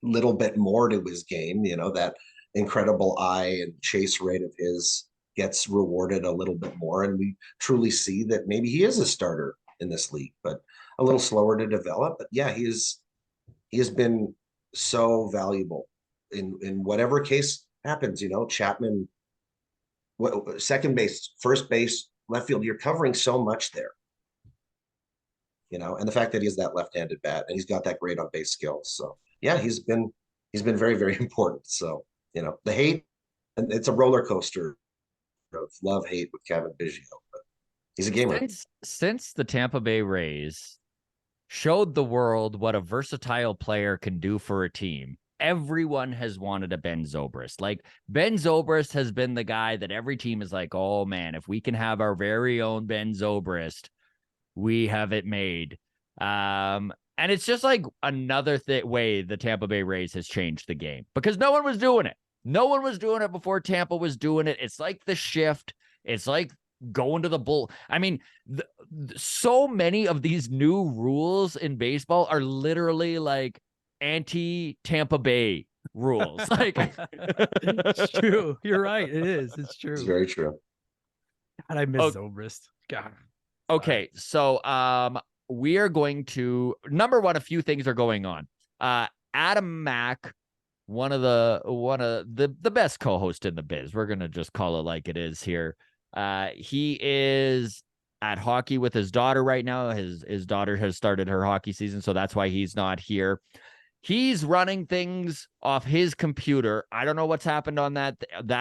little bit more to his game, that incredible eye and chase rate of his gets rewarded a little bit more, and we truly see that maybe he is a starter in this league, but a little slower to develop. But yeah, he has been so valuable in whatever case happens. Chapman, second base, first base, left field, you're covering so much there. And the fact that he has that left-handed bat and he's got that great on-base skills. So yeah, he's been very, very important. So the hate, and it's a roller coaster of love-hate with Kevin Biggio, but he's a gamer. Since the Tampa Bay Rays showed the world what a versatile player can do for a team, everyone has wanted a Ben Zobrist. Like Ben Zobrist has been the guy that every team is like, oh man, if we can have our very own Ben Zobrist, we have it made. And it's just like another way the Tampa Bay Rays has changed the game because no one was doing it. No one was doing it before Tampa was doing it. It's like the shift. It's like going to the bull. I mean, so many of these new rules in baseball are literally like anti-Tampa Bay rules. Like, it's true. You're right. It is. It's true. It's very true. God, I miss Zobrist. God. Okay, so we are going to number one. A few things are going on. Adam Mack, one of the best co-host in the biz. We're gonna just call it like it is here. He is at hockey with his daughter right now. His daughter has started her hockey season, so that's why he's not here. He's running things off his computer. I don't know what's happened on that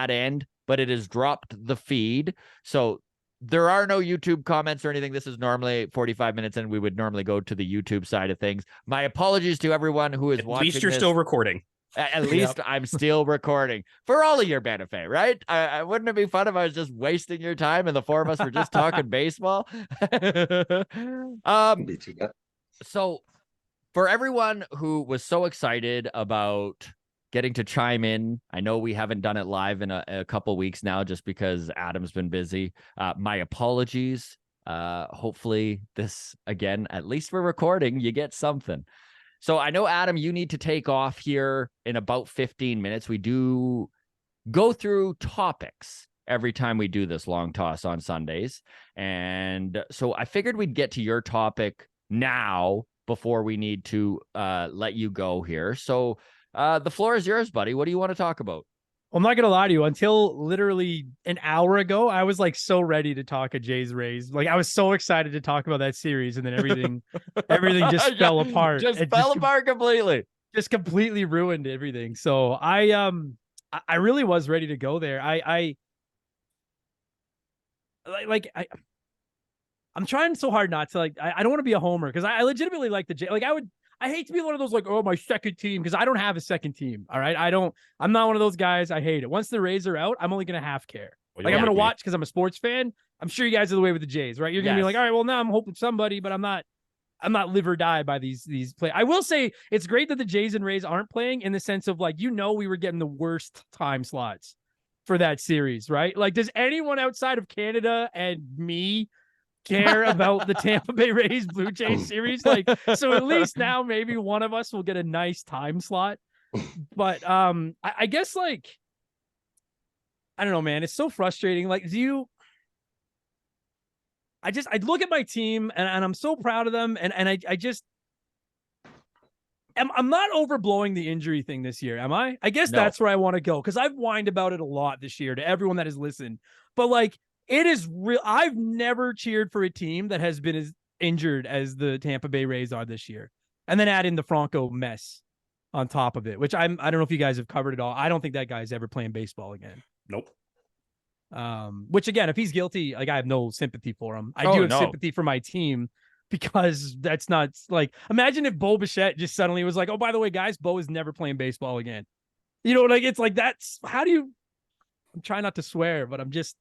end, but it has dropped the feed. So there are no YouTube comments or anything. This is normally 45 minutes in. We would normally go to the YouTube side of things. My apologies to everyone who is watching. At least you're still recording. At least I'm still recording for all of your benefit, right? I wouldn't it be fun if I was just wasting your time and the four of us were just talking baseball? So for everyone who was so excited about getting to chime in, I know we haven't done it live in a couple weeks now just because Adam's been busy. My apologies. Hopefully this, again, at least we're recording, you get something. So I know, Adam, you need to take off here in about 15 minutes. We do go through topics every time we do this long toss on Sundays. And so I figured we'd get to your topic now before we need to let you go here. So the floor is yours, buddy. What do you want to talk about? I'm not gonna lie to you. Until literally an hour ago, I was like so ready to talk a Jays Rays. Like I was so excited to talk about that series, and then everything just fell apart. Just fell apart completely. Just completely ruined everything. So I really was ready to go there. I'm trying so hard not to I don't want to be a homer because I legitimately like the Jays. Like I hate to be one of those like, oh, my second team, because I don't have a second team. All right. I'm not one of those guys. I hate it. Once the Rays are out, I'm only going to half care. Like I'm going to watch because I'm a sports fan. I'm sure you guys are the way with the Jays, right? You're going to be like, all right, well, now I'm hoping somebody, but I'm not I'm not live or die by these play. I will say it's great that the Jays and Rays aren't playing in the sense of like, we were getting the worst time slots for that series, right? Like, does anyone outside of Canada and me care about the Tampa Bay Rays Blue Jays series? Like, so at least now maybe one of us will get a nice time slot. But I guess like, I don't know, man. It's so frustrating. Like, I look at my team and I'm so proud of them. And I'm not overblowing the injury thing this year, am I? I guess that's where I want to go, because I've whined about it a lot this year to everyone that has listened. But like, it is real. I've never cheered for a team that has been as injured as the Tampa Bay Rays are this year. And then add in the Franco mess on top of it, which I don't know if you guys have covered it all. I don't think that guy's ever playing baseball again. Nope. Which again, if he's guilty, like I have no sympathy for him. I do have sympathy for my team, because that's not like, imagine if Bo Bichette just suddenly was like, oh, by the way, guys, Bo is never playing baseball again. You know, like, it's like, I'm trying not to swear, but I'm just.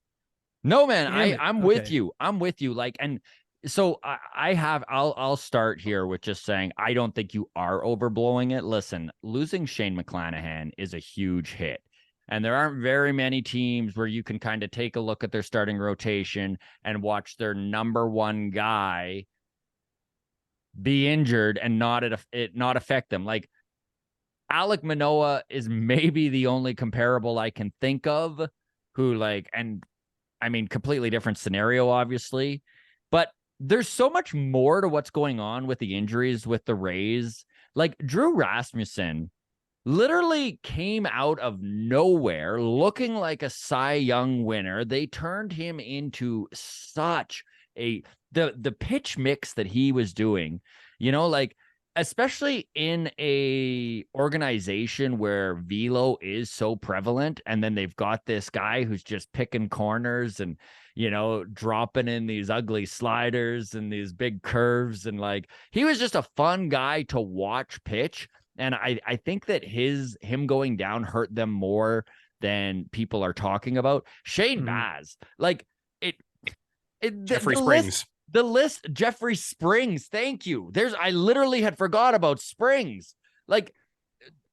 No, man, I'm with you. I'm with you. Like, and so I'll start here with just saying, I don't think you are overblowing it. Listen, losing Shane McClanahan is a huge hit. And there aren't very many teams where you can kind of take a look at their starting rotation and watch their number one guy be injured and not affect them. Like, Alek Manoah is maybe the only comparable I can think of who, like, and I mean, completely different scenario, obviously, but there's so much more to what's going on with the injuries with the Rays. Like, Drew Rasmussen literally came out of nowhere looking like a Cy Young winner. They turned him into such the pitch mix that he was doing, like, especially in a organization where velo is so prevalent, and then they've got this guy who's just picking corners and, dropping in these ugly sliders and these big curves. And like, he was just a fun guy to watch pitch. And I think that him going down hurt them more than people are talking about. Shane Baz, like Jeffrey Springs. Jeffrey Springs. Thank you. I literally had forgot about Springs. Like,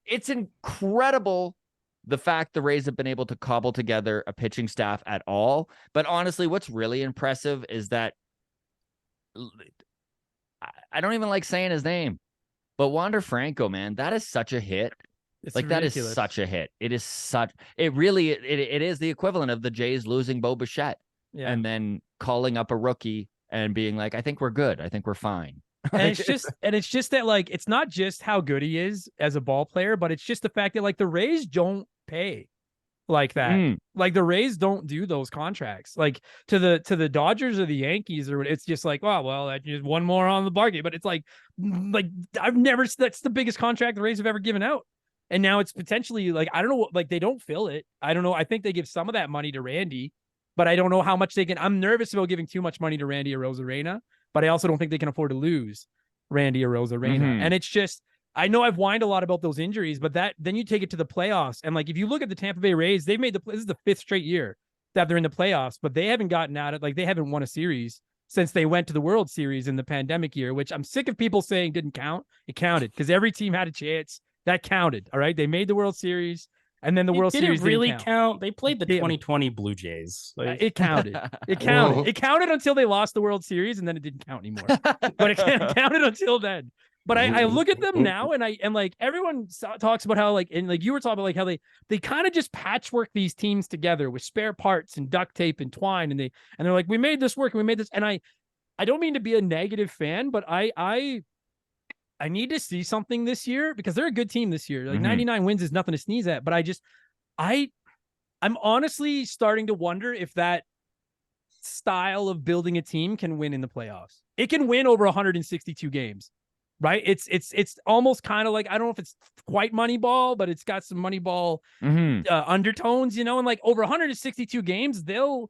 it's incredible the fact the Rays have been able to cobble together a pitching staff at all. But honestly, what's really impressive is that I don't even like saying his name, but Wander Franco, man, that is such a hit. It's like ridiculous. That is such a hit. It is it is the equivalent of the Jays losing Bo Bichette and then calling up a rookie and being like, I think we're good. I think we're fine. And it's just that, like, it's not just how good he is as a ball player, but it's just the fact that, like, the Rays don't pay like that. Like, the Rays don't do those contracts like to the Dodgers or the Yankees, or it's just like, oh, well, that's just one more on the bargain. But it's like that's the biggest contract the Rays have ever given out. And now it's potentially like, I don't know, like, they don't fill it. I don't know. I think they give some of that money to Randy, but I don't know how much they can. I'm nervous about giving too much money to Randy Arozarena, but I also don't think they can afford to lose Randy Arozarena. And it's just, I know I've whined a lot about those injuries, but then you take it to the playoffs. And like, if you look at the Tampa Bay Rays, this is the 5th straight year that they're in the playoffs, but they haven't gotten at it. Like, they haven't won a series since they went to the World Series in the pandemic year, which I'm sick of people saying didn't count. It counted because every team had a chance. That counted. All right. They made the World Series, and then the World Series didn't really didn't count. They played the 2020 Blue Jays. Like... It counted. It counted. It counted until they lost the World Series, and then it didn't count anymore. But it counted until then. But I look at them now, and like, everyone talks about how, like, and like you were talking about, like, how they kind of just patchwork these teams together with spare parts and duct tape and twine, and they're like, we made this work and we made this. And I don't mean to be a negative fan, but I need to see something this year, because they're a good team this year. Like, 99 wins is nothing to sneeze at, but I'm honestly starting to wonder if that style of building a team can win in the playoffs. It can win over 162 games, right? It's almost kind of like, I don't know if it's quite Moneyball, but it's got some Moneyball undertones, and like, over 162 games, they'll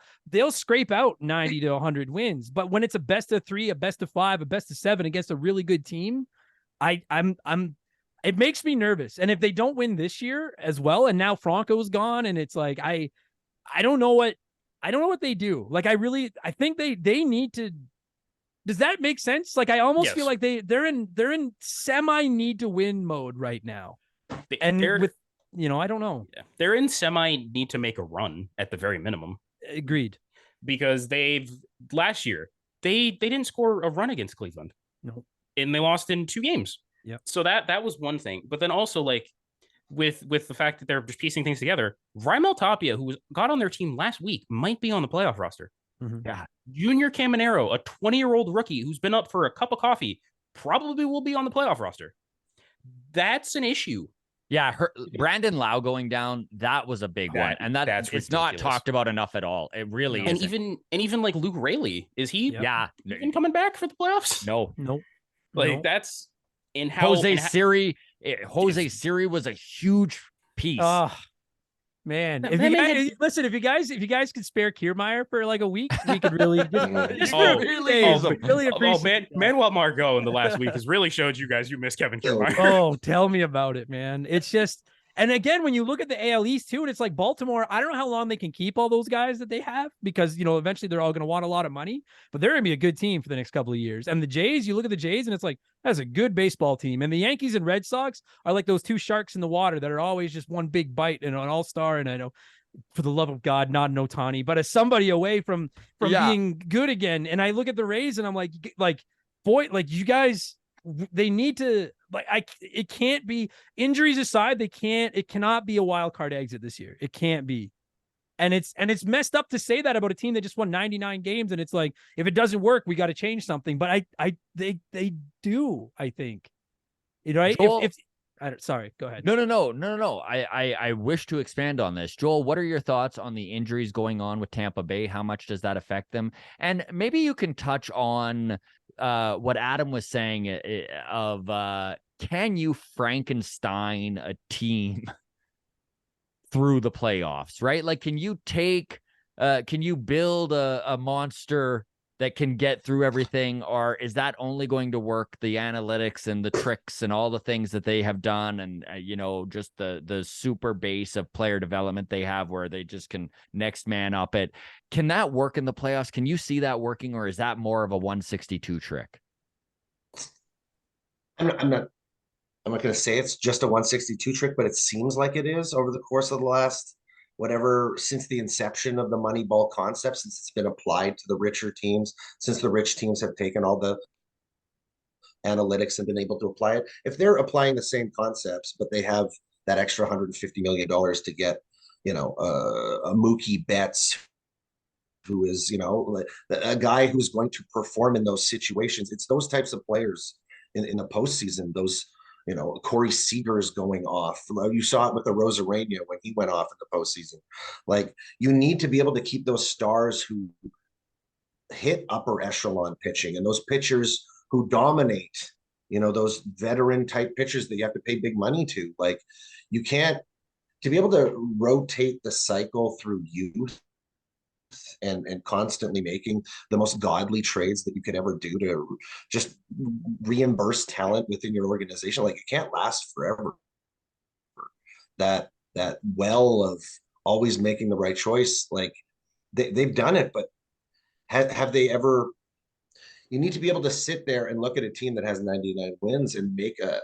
scrape out 90 to 100 wins. But when it's a best of 3, a best of 5, a best of 7 against a really good team, it makes me nervous. And if they don't win this year as well, and now Franco's gone, and it's like, I don't know what they do. Like, I think they need to Does that make sense? Like I almost feel Yes. like they're in semi need to win mode right now. And They're with I don't know. yeah, they're in semi need to make a run at the very minimum Agreed. because they've last year they didn't score a run against Cleveland. No. And they lost in 2 games. Yep. So that was one thing. But then also like with the fact that they're just piecing things together, Raimel Tapia, who got on their team last week, might be on the playoff roster. Mhm. Yeah. Junior Caminero, a 20-year-old rookie who's been up for a cup of coffee, probably will be on the playoff roster. That's an issue. Yeah, Brandon Lau going down, that was a big one. And that's it's not ridiculous. talked about enough at all. It really No. is. And even like Luke Rayleigh, is he Yep. Yeah. even coming back for the playoffs? No. Nope. Like No. that's in how Jose Siri was a huge piece. Oh man. That If you man guys, listen, if you guys could spare Kiermaier for like a week, we could really just Oh, really, really appreciate Manuel Margot in the last week has really showed you guys you miss Kevin Kiermaier. Oh, tell me about it, man. It's just, and again, when you look at the AL East too, and it's like Baltimore, I don't know how long they can keep all those guys that they have because, eventually they're all going to want a lot of money, but they're going to be a good team for the next couple of years. And the Jays, you look at the Jays and it's like, that's a good baseball team. And the Yankees and Red Sox are like those two sharks in the water that are always just one big bite and an all-star. And I know, for the love of God, not an Ohtani, but as somebody away from being good again. And I look at the Rays and I'm like, boy, like you guys, they need to it can't be, injuries aside, it cannot be a wild card exit this year. It can't be. And it's messed up to say that about a team that just won 99 games. And it's like, if it doesn't work, we got to change something. But they do, I think. Right? Joel, sorry, go ahead. No. I wish to expand on this. Joel, what are your thoughts on the injuries going on with Tampa Bay? How much does that affect them? And maybe you can touch on what Adam was saying of can you Frankenstein a team through the playoffs, right? Like, can you build a monster that can get through everything, or is that only going to work the analytics and the tricks and all the things that they have done and just the super base of player development they have where they just can next man up it? Can that work in the playoffs? Can you see that working, or is that more of a 162 trick? I'm not going to say it's just a 162 trick, but it seems like it is over the course of the last since the inception of the Moneyball concept, since it's been applied to the richer teams, since the rich teams have taken all the analytics and been able to apply it. If they're applying the same concepts, but they have that extra $150 million to get, a Mookie Betts, who is, a guy who's going to perform in those situations. It's those types of players in the postseason, those, Corey Seager's going off. You saw it with the Rosarena when he went off in the postseason. Like, you need to be able to keep those stars who hit upper echelon pitching and those pitchers who dominate, those veteran type pitchers that you have to pay big money to. Like, you can't, to be able to rotate the cycle through youth and constantly making the most godly trades that you could ever do to just reimburse talent within your organization. Like, it can't last forever. That well of always making the right choice, like they've done it, but have they ever? You need to be able to sit there and look at a team that has 99 wins and make a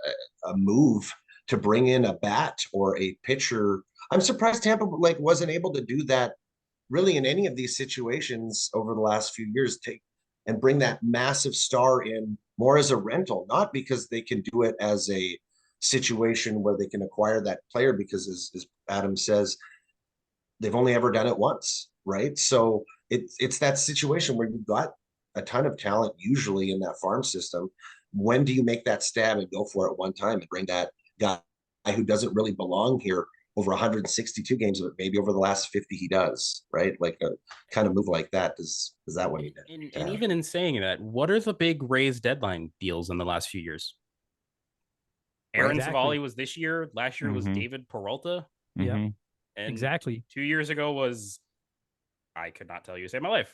move to bring in a bat or a pitcher. I'm surprised Tampa wasn't able to do that really in any of these situations over the last few years, take and bring that massive star in more as a rental, not because they can do it as a situation where they can acquire that player, because as Adam says, they've only ever done it once, right? So it's that situation where you've got a ton of talent usually in that farm system. When do you make that stab and go for it one time and bring that guy who doesn't really belong here over 162 games, but maybe over the last 50 he does, right? Like a kind of move like that. Is that what he did? And even in saying that, what are the big Rays deadline deals in the last few years? Aaron Savali was this year. Last year was David Peralta. Yeah, and exactly. 2 years ago was, I could not tell you to save my life.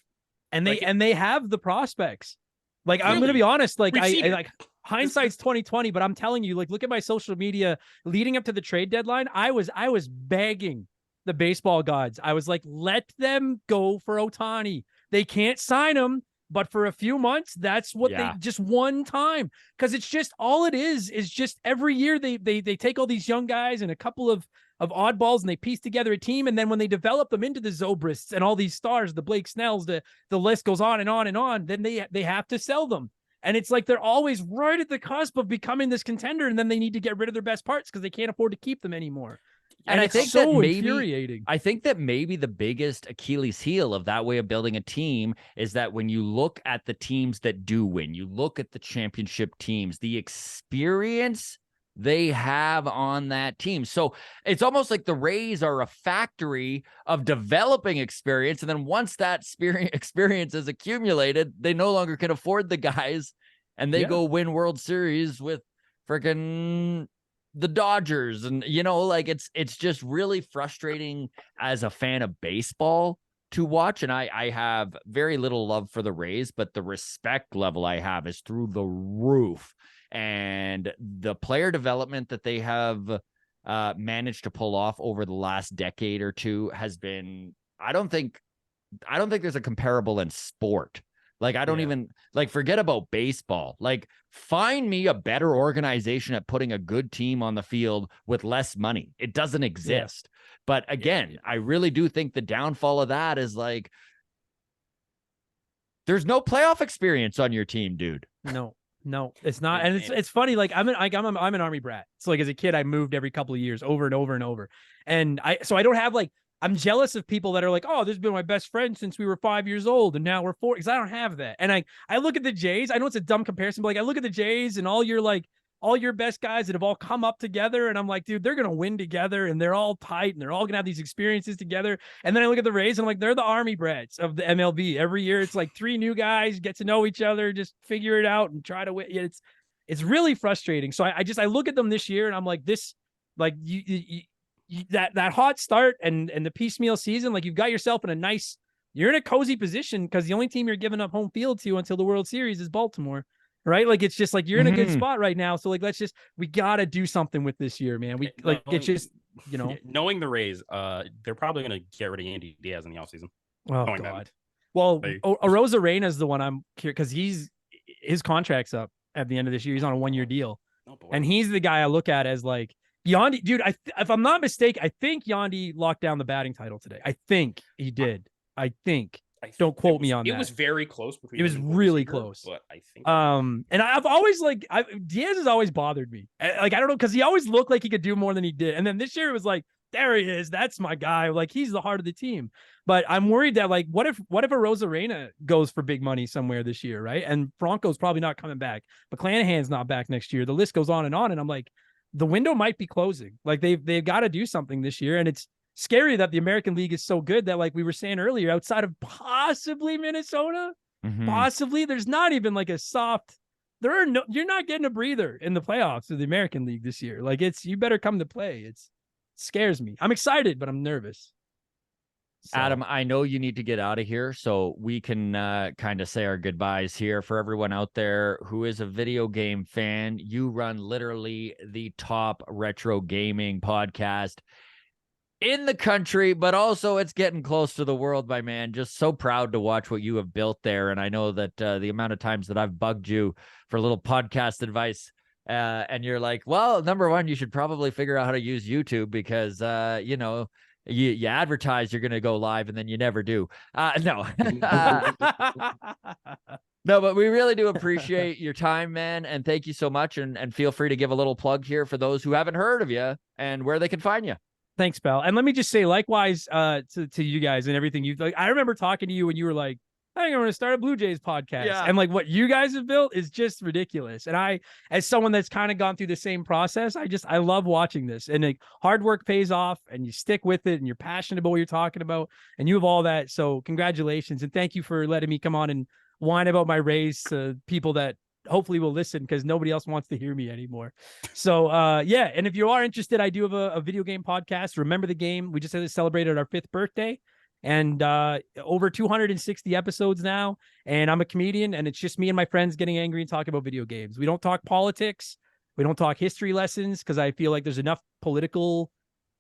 And they have the prospects. Like, really? I'm going to be honest. Like, I like hindsight's 2020, but I'm telling you, like, look at my social media leading up to the trade deadline. I was begging the baseball gods. I was like, let them go for Ohtani. They can't sign him. but for a few months, that's what Yeah. they just one time. Because it's just all it is just every year they take all these young guys and a couple of oddballs and they piece together a team. And then when they develop them into the Zobrists and all these stars, the Blake Snells, the list goes on and on and on, then they have to sell them. And it's like they're always right at the cusp of becoming this contender, and then they need to get rid of their best parts because they can't afford to keep them anymore. And I it's think so that maybe infuriating. I think that maybe the biggest Achilles heel of that way of building a team is that when you look at the teams that do win, you look at the championship teams, the experience they have on that team. So it's almost like the Rays are a factory of developing experience. And then once that experience is accumulated, they no longer can afford the guys and they go win World Series with freaking the Dodgers. And, you know, like it's just really frustrating as a fan of baseball to watch. And I have very little love for the Rays, but the respect level I have is through the roof. And the player development that they have managed to pull off over the last decade or two has been, I don't think there's a comparable in sport. Like, I don't even like, forget about baseball. Like, find me a better organization at putting a good team on the field with less money. It doesn't exist. But again, I really do think the downfall of that is like, there's no playoff experience on your team, dude. No, it's not. And it's funny. Like I'm an Army brat. So like as a kid, I moved every couple of years over and over and over. And so I don't have like, I'm jealous of people that are like, oh, this has been my best friend since we were 5 years old and now we're 4, because I don't have that. And I look at the Jays. I know it's a dumb comparison, but like I look at the Jays and all your best guys that have all come up together. And I'm like, dude, they're going to win together and they're all tight and they're all going to have these experiences together. And then I look at the Rays and I'm like, they're the Army brats of the MLB. Every year it's like 3 new guys get to know each other, just figure it out and try to win. It's really frustrating. So I look at them this year and I'm like, this, like that hot start and the piecemeal season, like you've got yourself in you're in a cozy position because the only team you're giving up home field to until the World Series is Baltimore. Right? Like, it's just like, you're in a good spot right now. So like, we got to do something with this year, man. It's just, you know, knowing the Rays, they're probably going to get rid of Andy Diaz in the offseason. Oh God. Well, Arozarena is the one I'm curious, because his contract's up at the end of this year. He's on a 1-year deal. And he's the guy I look at as like, Yandy, dude, if I'm not mistaken, I think Yandy locked down the batting title today. I think he did. Don't quote me on that. It was very close. It was really close. But I think. And I've always Diaz has always bothered me. Like, I don't know, because he always looked like he could do more than he did. And then this year it was like, there he is. That's my guy. Like, he's the heart of the team. But I'm worried that like, what if Arozarena goes for big money somewhere this year, right? And Franco's probably not coming back. McClanahan's not back next year. The list goes on. And I'm like, the window might be closing. Like they've got to do something this year, and it's scary that the American League is so good that, like we were saying earlier, outside of possibly Minnesota, possibly there's not even like a soft. You're not getting a breather in the playoffs of the American League this year. Like, you better come to play. It scares me. I'm excited, but I'm nervous. So. Adam, I know you need to get out of here, so we can kind of say our goodbyes here. For everyone out there who is a video game fan, you run literally the top retro gaming podcast in the country, but also it's getting close to the world, my man. Just so proud to watch what you have built there. And I know that the amount of times that I've bugged you for a little podcast advice, and you're like, well, number one, you should probably figure out how to use YouTube because, you know, you advertise you're going to go live and then you never do. No. No, but we really do appreciate your time, man. And thank you so much. And feel free to give a little plug here for those who haven't heard of you and where they can find you. Thanks, pal. And let me just say, likewise, to you guys and everything you've like. I remember talking to you when you were like, I think I'm going to start a Blue Jays podcast. Yeah. And like what you guys have built is just ridiculous. And I, as someone that's kind of gone through the same process, I love watching this, and like, hard work pays off and you stick with it and you're passionate about what you're talking about and you have all that. So congratulations. And thank you for letting me come on and whine about my Rays to people that hopefully will listen, because nobody else wants to hear me anymore. So yeah. And if you are interested, I do have a video game podcast. Remember the Game. We just celebrated our 5th birthday, and over 260 episodes now. And I'm a comedian, and it's just me and my friends getting angry and talking about video games. We don't talk politics. We don't talk history lessons, because I feel like there's enough political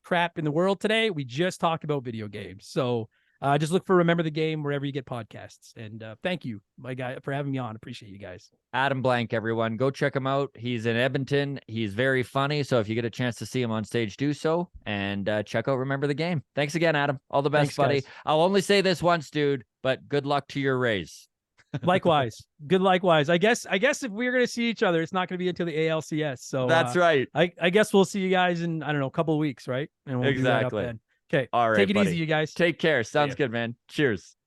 crap in the world today. We just talk about video games. So just look for Remember the Game wherever you get podcasts. And thank you, my guy, for having me on. Appreciate you guys. Adam Blank, everyone. Go check him out. He's in Edmonton. He's very funny. So if you get a chance to see him on stage, do so. And check out Remember the Game. Thanks again, Adam. All the best, Thanks, buddy. guys. I'll only say this once, dude, but good luck to your Rays. Likewise. Good likewise. I guess if we're gonna see each other, it's not gonna be until the ALCS. So That's right. I guess we'll see you guys in, I don't know, a couple of weeks, right? And we'll Exactly. do that up then. Okay. All right, Take it buddy. easy, you guys. Take care. Sounds ya. good, man. Cheers.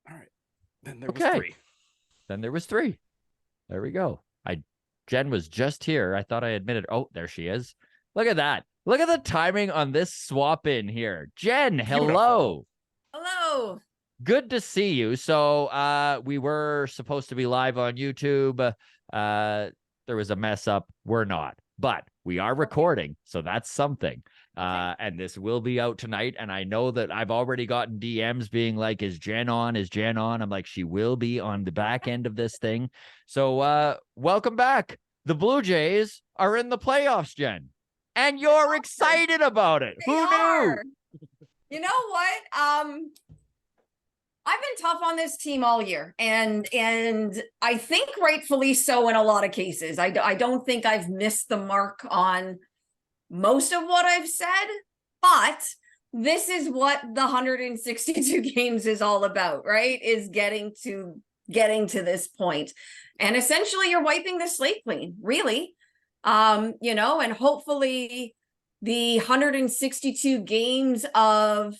All right. Then there was Okay. 3. Then there was 3. There we go. Jen was just here. I thought I admitted. Oh, there she is. Look at that. Look at the timing on this swap in here. Jen, hello. Hello. Good to see you. So we were supposed to be live on YouTube. There was a mess up. We're not, but we are recording. So that's something. And this will be out tonight. And I know that I've already gotten DMs being like, is Jen on? Is Jen on? I'm like, she will be on the back end of this thing. So welcome back. The Blue Jays are in the playoffs, Jen. And you're excited about it. They Who knew? are. You know what? I've been tough on this team all year, and I think rightfully so in a lot of cases. I don't think I've missed the mark on most of what I've said, but this is what the 162 games is all about, right? Is getting to this point. And essentially you're wiping the slate clean, really. And hopefully the 162 games of,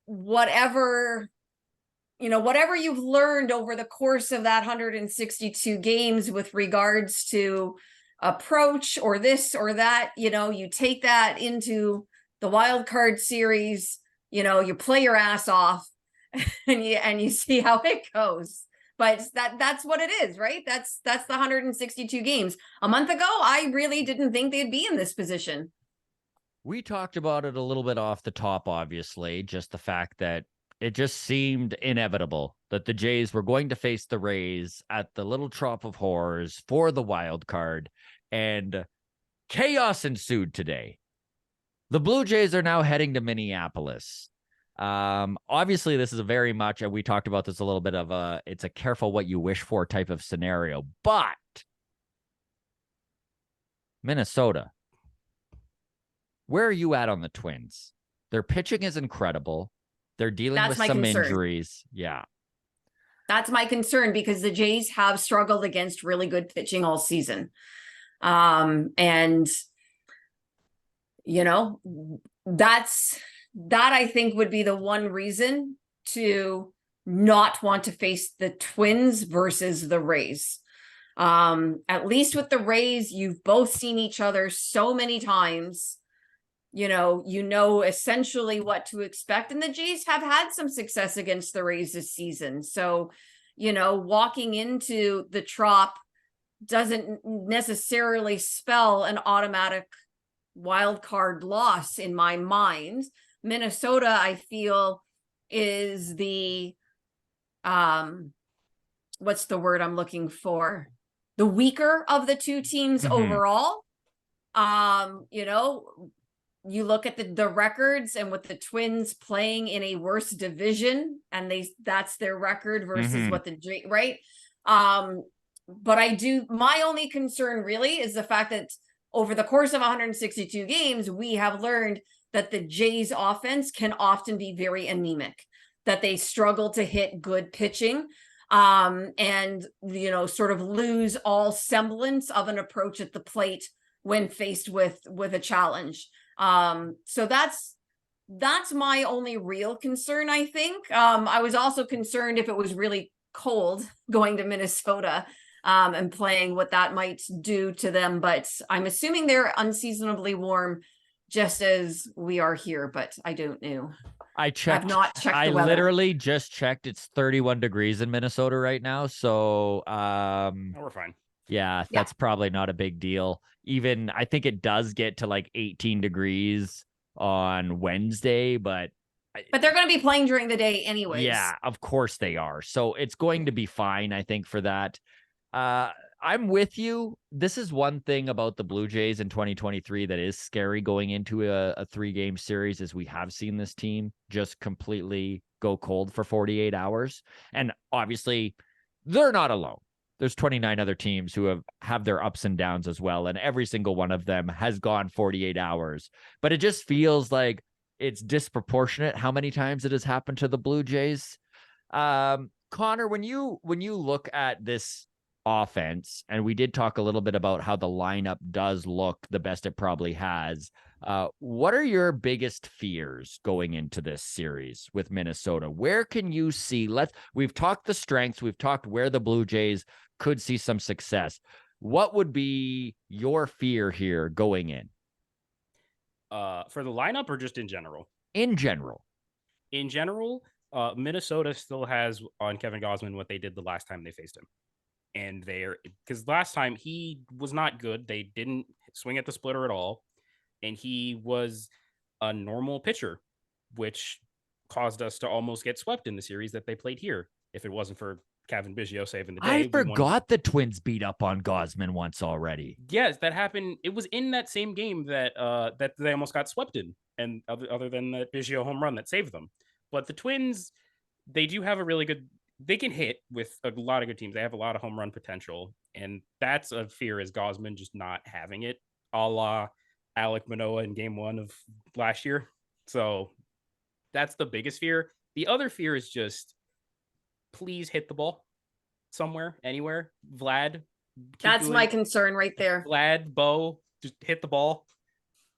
whatever you've learned over the course of that 162 games with regards to approach or this or that, you take that into the wild card series, you play your ass off and you see how it goes. But that's what it is, right? That's the 162 games. A month ago, I really didn't think they'd be in this position. We talked about it a little bit off the top, obviously, just the fact that it just seemed inevitable that the Jays were going to face the Rays at the Little Trough of Horrors for the wild card, and chaos ensued today. The Blue Jays are now heading to Minneapolis. Obviously this is a very much, and we talked about this a little bit of it's a careful what you wish for type of scenario, but Minnesota, where are you at on the Twins? Their pitching is incredible. They're dealing with some injuries. Yeah. That's my concern because the Jays have struggled against really good pitching all season. And that I think would be the one reason to not want to face the Twins versus the Rays. At least with the Rays, you've both seen each other so many times. You know essentially what to expect. And the Jays have had some success against the Rays this season. So, walking into the Trop doesn't necessarily spell an automatic wild card loss in my mind. Minnesota, I feel, is the what's the word I'm looking for? The weaker of the two teams overall. You look at the records, and with the Twins playing in a worse division, and that's their record versus what the right. But my only concern really is the fact that over the course of 162 games, we have learned that the Jays offense can often be very anemic, that they struggle to hit good pitching, and, sort of lose all semblance of an approach at the plate when faced with a challenge. So that's my only real concern, I think. I was also concerned if it was really cold going to Minnesota, and playing what that might do to them. But I'm assuming they're unseasonably warm, just as we are here, but I don't know. I checked. I've not checked I the weather. literally just checked. It's 31 degrees in Minnesota right now. So, We're fine. yeah, that's probably not a big deal. Even I think it does get to like 18 degrees on Wednesday, but they're going to be playing during the day anyways. yeah, of course they are. So it's going to be fine, I think, for that. I'm with you. This is one thing about the Blue Jays in 2023 that is scary going into a 3-game series, is we have seen this team just completely go cold for 48 hours. And obviously, they're not alone. There's 29 other teams who have their ups and downs as well, and every single one of them has gone 48 hours. But it just feels like it's disproportionate how many times it has happened to the Blue Jays. Connor, when you look at this offense, and we did talk a little bit about how the lineup does look the best it probably has, what are your biggest fears going into this series with Minnesota? Where can you see, we've talked the strengths, we've talked where the Blue Jays could see some success. What would be your fear here going in? For the lineup or just in general? In general. In general, Minnesota still has on Kevin Gausman what they did the last time they faced him. And because last time he was not good. They didn't swing at the splitter at all. And he was a normal pitcher, which caused us to almost get swept in the series that they played here. If it wasn't for Kevin Biggio saving the day. I forgot the Twins beat up on Gausman once already. Yes, that happened. It was in that same game that they almost got swept in, and other than the Biggio home run that saved them. But the Twins, they do have a really good. They can hit with a lot of good teams. They have a lot of home run potential, and that's a fear, is Gausman just not having it, a la Alek Manoah in Game 1 of last year. So that's the biggest fear. The other fear is just, please hit the ball somewhere, anywhere. Vlad. That's my concern right there. Vlad, Bo, just hit the ball.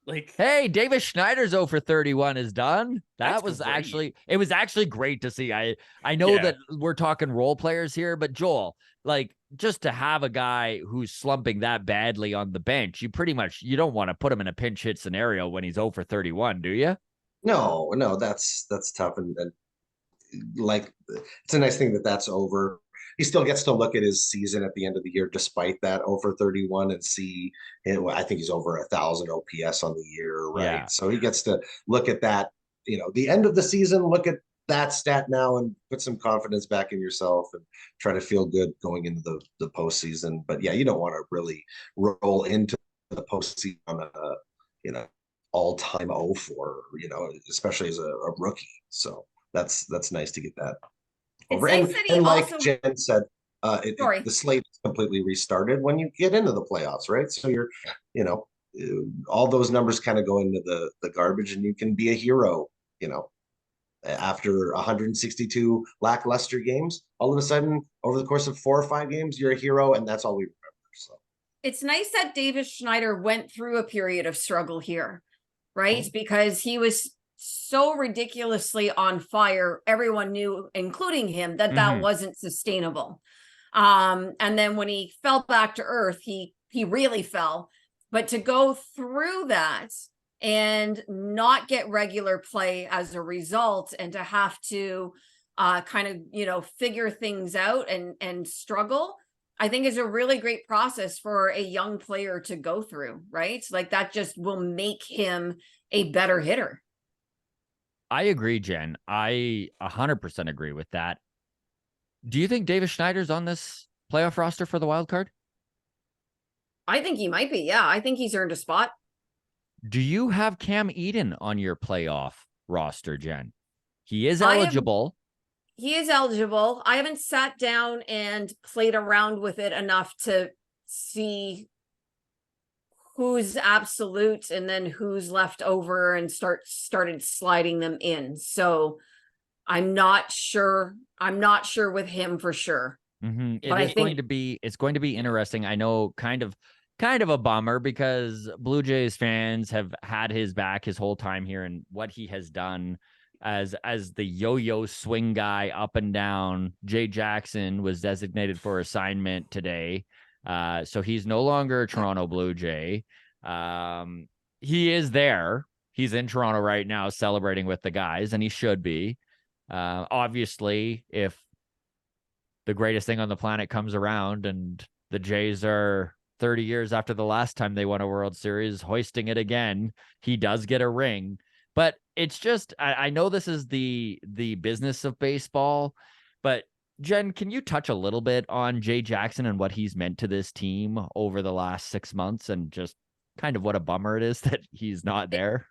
Like, hey, Davis Schneider's 0 for 31 is done. That was great. It was actually great to see. I know that we're talking role players here, but Joel, like, just to have a guy who's slumping that badly on the bench, you don't want to put him in a pinch hit scenario when he's 0 for 31, do you? No, that's tough. And like, it's a nice thing that that's over. He still gets to look at his season at the end of the year, despite that over 31, and see, I think he's over 1,000 OPS on the year, right? Yeah. So he gets to look at that, the end of the season, look at that stat now and put some confidence back in yourself and try to feel good going into the postseason. But yeah, you don't want to really roll into the postseason on a, all-time 0-4, especially as a rookie. So that's nice to get that over. Nice And like Jen said, the slate is completely restarted when you get into the playoffs, right? So you're, all those numbers kind of go into the garbage, and you can be a hero, after 162 lackluster games. All of a sudden, over the course of 4 or 5 games, you're a hero, and that's all we remember. So it's nice that Davis Schneider went through a period of struggle here, right? Because he was so ridiculously on fire. Everyone knew, including him, that wasn't sustainable. And then when he fell back to earth, he really fell. But to go through that and not get regular play as a result, and to have to kind of, figure things out and struggle, I think is a really great process for a young player to go through, right? Like, that just will make him a better hitter. I agree, Jen. I 100% agree with that. Do you think Davis Schneider's on this playoff roster for the wild card? I think he might be. Yeah, I think he's earned a spot. Do you have Cam Eden on your playoff roster, Jen? He is eligible. He is eligible. I haven't sat down and played around with it enough to see who's absolute and then who's left over, and started sliding them in. So I'm not sure. I'm not sure with him for sure. It's going to be interesting. I know, kind of a bummer, because Blue Jays fans have had his back his whole time here, and what he has done as the yo-yo swing guy up and down. Jay Jackson was designated for assignment today. So he's no longer a Toronto Blue Jay. He is there. He's in Toronto right now celebrating with the guys, and he should be. Obviously, if the greatest thing on the planet comes around and the Jays are 30 years after the last time they won a World Series, hoisting it again, he does get a ring. But it's just, I know this is the business of baseball, but Jen, can you touch a little bit on Jay Jackson and what he's meant to this team over the last 6 months and just kind of what a bummer it is that he's not there?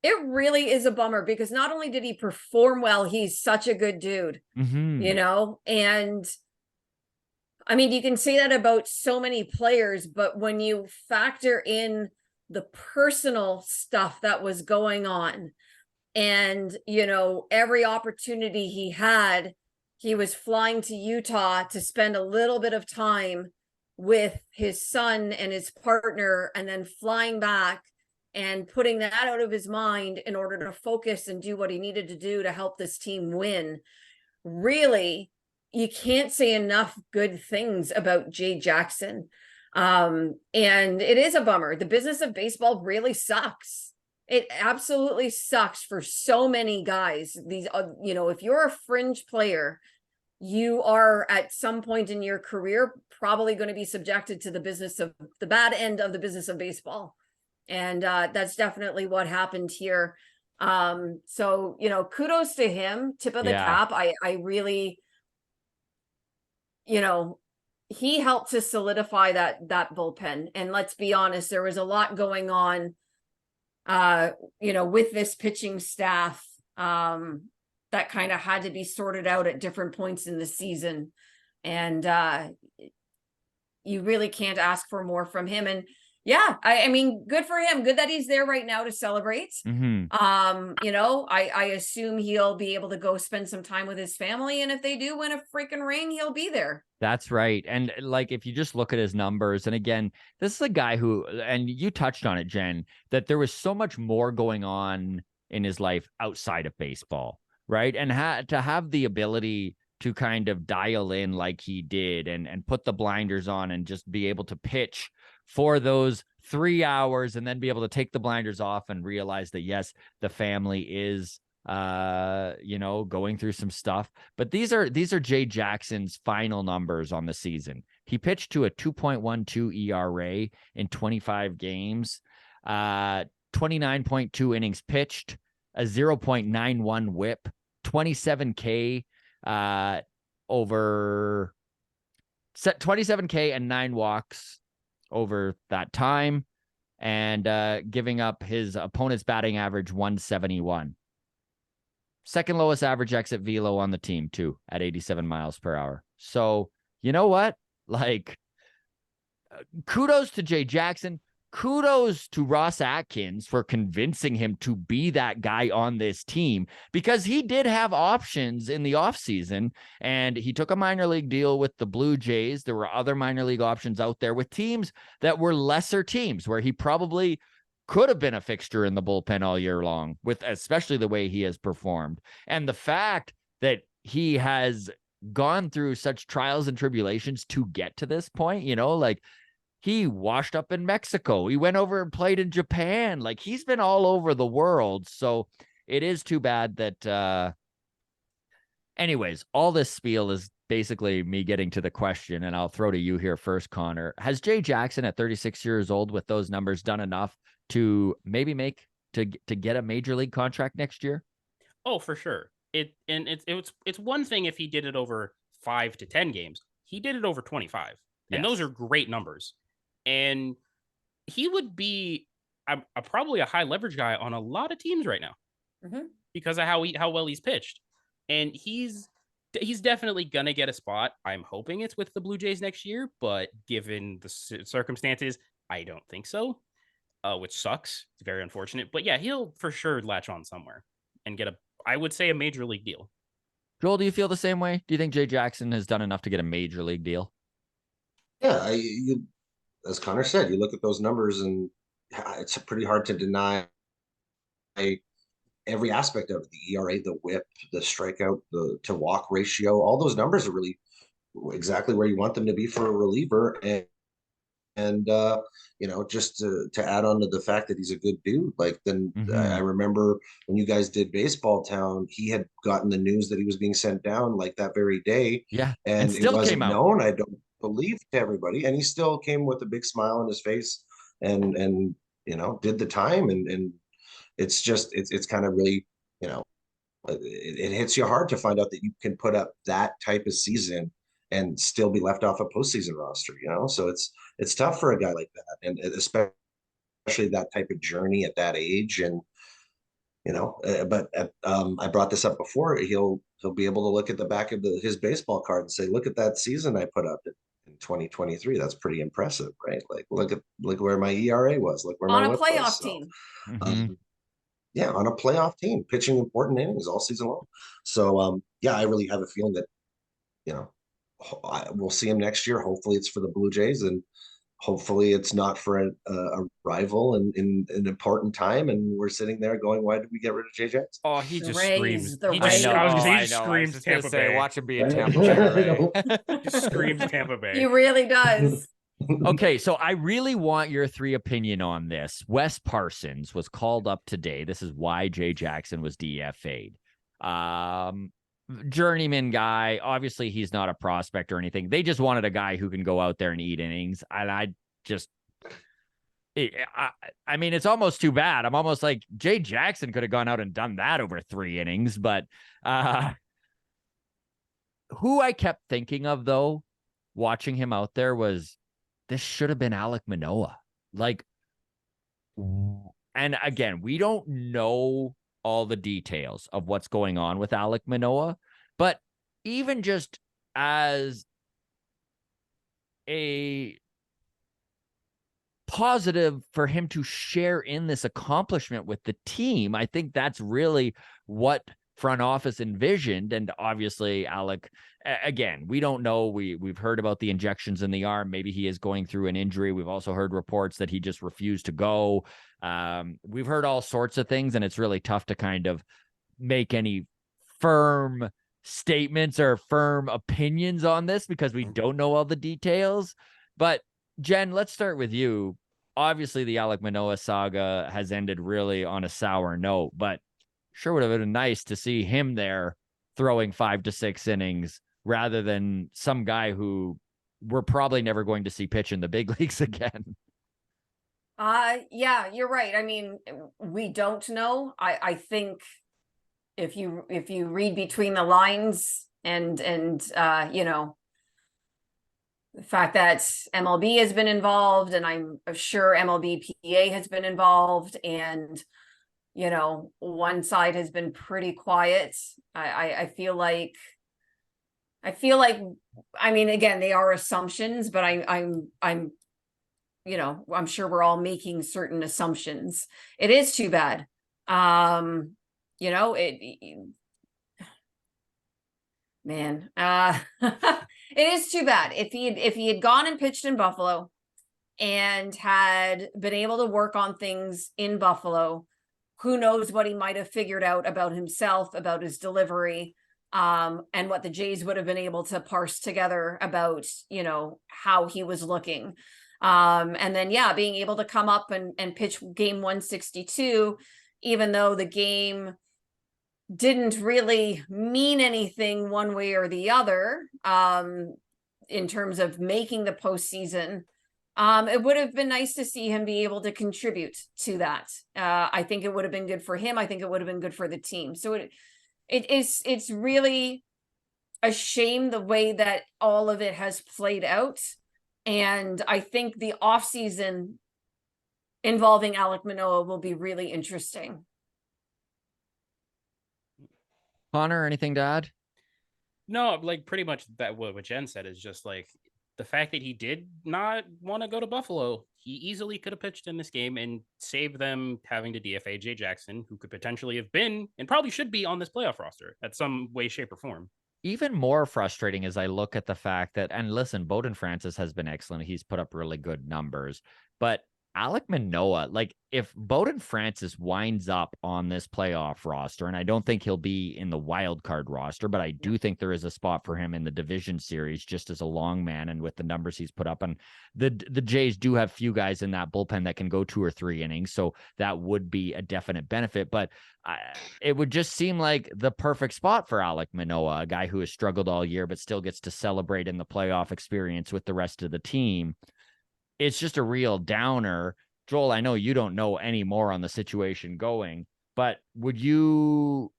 It really is a bummer because not only did he perform well, he's such a good dude, you know, and I mean, you can say that about so many players, but when you factor in the personal stuff that was going on and, you know, every opportunity he had, he was flying to Utah to spend a little bit of time with his son and his partner, and then flying back and putting that out of his mind in order to focus and do what he needed to do to help this team win. Really, you can't say enough good things about Jay Jackson. And it is a bummer. The business of baseball really sucks. It absolutely sucks for so many guys. These, you know, if you're a fringe player, you are at some point in your career probably going to be subjected to the business of the bad end of the business of baseball. And that's definitely what happened here. So, you know, kudos to him, tip of the cap. I really, you know, he helped to solidify that bullpen. And let's be honest, there was a lot going on, you know, with this pitching staff that kind of had to be sorted out at different points in the season. And you really can't ask for more from him. And yeah, I mean, good for him. Good that he's there right now to celebrate. You know, I assume he'll be able to go spend some time with his family. And if they do win a freaking ring, he'll be there. That's right. And like, if you just look at his numbers, and again, this is a guy who, and you touched on it, Jen, that there was so much more going on in his life outside of baseball, right? And to have the ability to kind of dial in like he did and put the blinders on and just be able to pitch for those 3 hours and then be able to take the blinders off and realize that, yes, the family is, you know, going through some stuff. But these are Jay Jackson's final numbers on the season. He pitched to a 2.12 ERA in 25 games, 29.2 innings pitched, a 0.91 whip, 27K over 27K and 9 walks over that time, and giving up his opponent's batting average 171. Second lowest average exit velo on the team too, at 87 miles per hour. So you know what? Like, kudos to Jay Jackson. Kudos to Ross Atkins for convincing him to be that guy on this team, because he did have options in the offseason, and he took a minor league deal with the Blue Jays. There were other minor league options out there with teams that were lesser teams where he probably could have been a fixture in the bullpen all year long, with especially the way he has performed. And the fact that he has gone through such trials and tribulations to get to this point, you know, like, he washed up in Mexico. He went over and played in Japan. Like, he's been all over the world. So it is too bad that, anyways, all this spiel is basically me getting to the question, and I'll throw to you here first, Connor. Has Jay Jackson at 36 years old with those numbers done enough to maybe to get a major league contract next year? Oh, for sure. It's one thing if he did it over 5 to 10 games. He did it over 25. And those are great numbers. And he would be probably a high leverage guy on a lot of teams right now because of how well he's pitched. And he's definitely going to get a spot. I'm hoping it's with the Blue Jays next year, but given the circumstances, I don't think so, which sucks. It's very unfortunate. But yeah, he'll for sure latch on somewhere and get I would say, a major league deal. Joel, do you feel the same way? Do you think Jay Jackson has done enough to get a major league deal? Yeah, as Connor said, you look at those numbers and it's pretty hard to deny every aspect of it. The ERA, the whip, the strikeout, the to walk ratio, all those numbers are really exactly where you want them to be for a reliever. And you know, just to add on to the fact that he's a good dude, like then I remember when you guys did Baseball Town, he had gotten the news that he was being sent down like that very day. Yeah. And still it wasn't came out. known, I don't believe, to everybody. And he still came with a big smile on his face and you know, did the time. And it's just it's kind of really, you know, it hits you hard to find out that you can put up that type of season and still be left off a postseason roster, so it's tough for a guy like that, and especially that type of journey at that age. And but I brought this up before. He'll be able to look at the back of his baseball card and say, look at that season I put up in 2023. That's pretty impressive, right? Like look where my ERA was, look where On my a whip playoff was. team. Yeah, on a playoff team, pitching important innings all season long. So I really have a feeling that we'll see him next year. Hopefully it's for the Blue Jays, and hopefully it's not for a rival in an important time. And we're sitting there going, why did we get rid of Jay Jackson? Oh, he The just Rays, screams. the He just, Rays. I was gonna say, he I just know. I was screams just gonna Tampa say, Bay. watch him be a Tampa Bay. Just screams Tampa Bay. He really does. Okay, so I really want your 3 opinion on this. Wes Parsons was called up today. This is why Jay Jackson was DFA'd. Journeyman guy. Obviously, he's not a prospect or anything. They just wanted a guy who can go out there and eat innings. And I mean, it's almost too bad. I'm almost like Jay Jackson could have gone out and done that over 3 innings. But who I kept thinking of, though, watching him out there was, this should have been Alek Manoah. And again, we don't know all the details of what's going on with Alek Manoah, but even just as a positive for him to share in this accomplishment with the team, I think that's really what front office envisioned. And obviously Alek, again, we don't know. We've heard about the injections in the arm. Maybe he is going through an injury. We've also heard reports that he just refused to go. We've heard all sorts of things, and it's really tough to kind of make any firm statements or firm opinions on this because we don't know all the details. But Jen, let's start with you. Obviously, the Alek Manoah saga has ended really on a sour note, but sure would have been nice to see him there throwing 5 to 6 innings rather than some guy who we're probably never going to see pitch in the big leagues again. Yeah, you're right. I mean, we don't know. I think if you read between the lines and the fact that MLB has been involved, and I'm sure MLB PA has been involved, and one side has been pretty quiet. I feel like, I mean, again, they are assumptions, but I'm sure we're all making certain assumptions. It is too bad. Man, it is too bad. If he had gone and pitched in Buffalo and had been able to work on things in Buffalo, who knows what he might have figured out about himself, about his delivery, and what the Jays would have been able to parse together about, how he was looking. And then, being able to come up and pitch game 162, even though the game didn't really mean anything one way or the other, in terms of making the postseason. It would have been nice to see him be able to contribute to that. I think it would have been good for him. I think it would have been good for the team. So it's really a shame the way that all of it has played out. And I think the offseason involving Alek Manoah will be really interesting. Connor, anything to add? No, pretty much that what Jen said is just the fact that he did not want to go to Buffalo. He easily could have pitched in this game and saved them having to DFA Jay Jackson, who could potentially have been and probably should be on this playoff roster at some way, shape, or form. Even more frustrating as I look at the fact that, and listen, Bowden Francis has been excellent. He's put up really good numbers, but Alek Manoah, if Bowden Francis winds up on this playoff roster, and I don't think he'll be in the wild card roster, but I do think there is a spot for him in the division series just as a long man, and with the numbers he's put up. And the Jays do have few guys in that bullpen that can go 2 or 3 innings, so that would be a definite benefit. But it would just seem like the perfect spot for Alek Manoah, a guy who has struggled all year but still gets to celebrate in the playoff experience with the rest of the team. It's just a real downer. Joel, I know you don't know any more on the situation going, but would you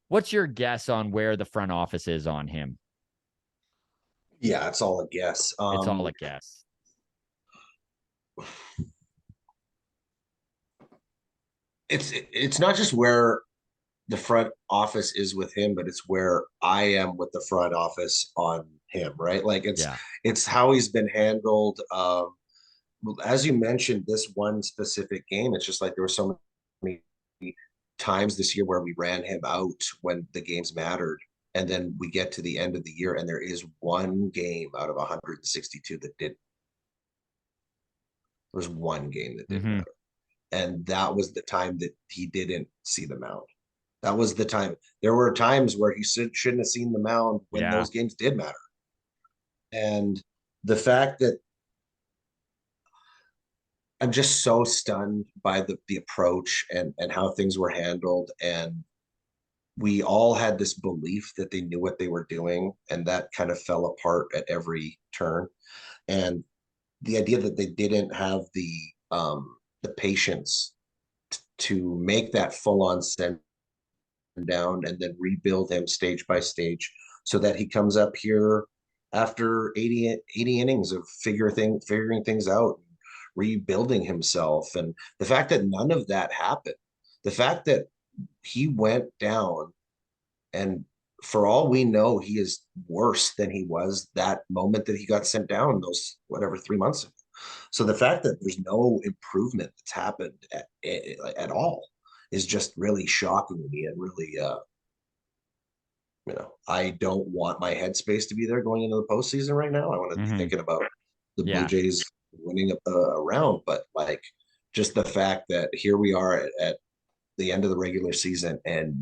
What's your guess on where the front office is on him? Yeah, it's all a guess. It's all a guess. It's not just where the front office is with him, but it's where I am with the front office on him, right? Like it's how he's been handled. As you mentioned, this one specific game, it's just like there were so many times this year where we ran him out when the games mattered. And then we get to the end of the year and there is one game out of 162 that didn't. There was one game that didn't matter. And that was the time that he didn't see the mound. That was the time. There were times where he shouldn't have seen the mound when those games did matter. And the fact that I'm just so stunned by the approach and how things were handled. And we all had this belief that they knew what they were doing, and that kind of fell apart at every turn. And the idea that they didn't have the patience to make that full-on send down and then rebuild him stage by stage so that he comes up here after 80 innings of figuring things out, rebuilding himself. And the fact that none of that happened, the fact that he went down, and for all we know, he is worse than he was that moment that he got sent down those 3 months ago. So the fact that there's no improvement that's happened at all is just really shocking to me, and really, I don't want my headspace to be there going into the postseason right now. I want to be thinking about the Blue Jays winning a round, but like just the fact that here we are at the end of the regular season and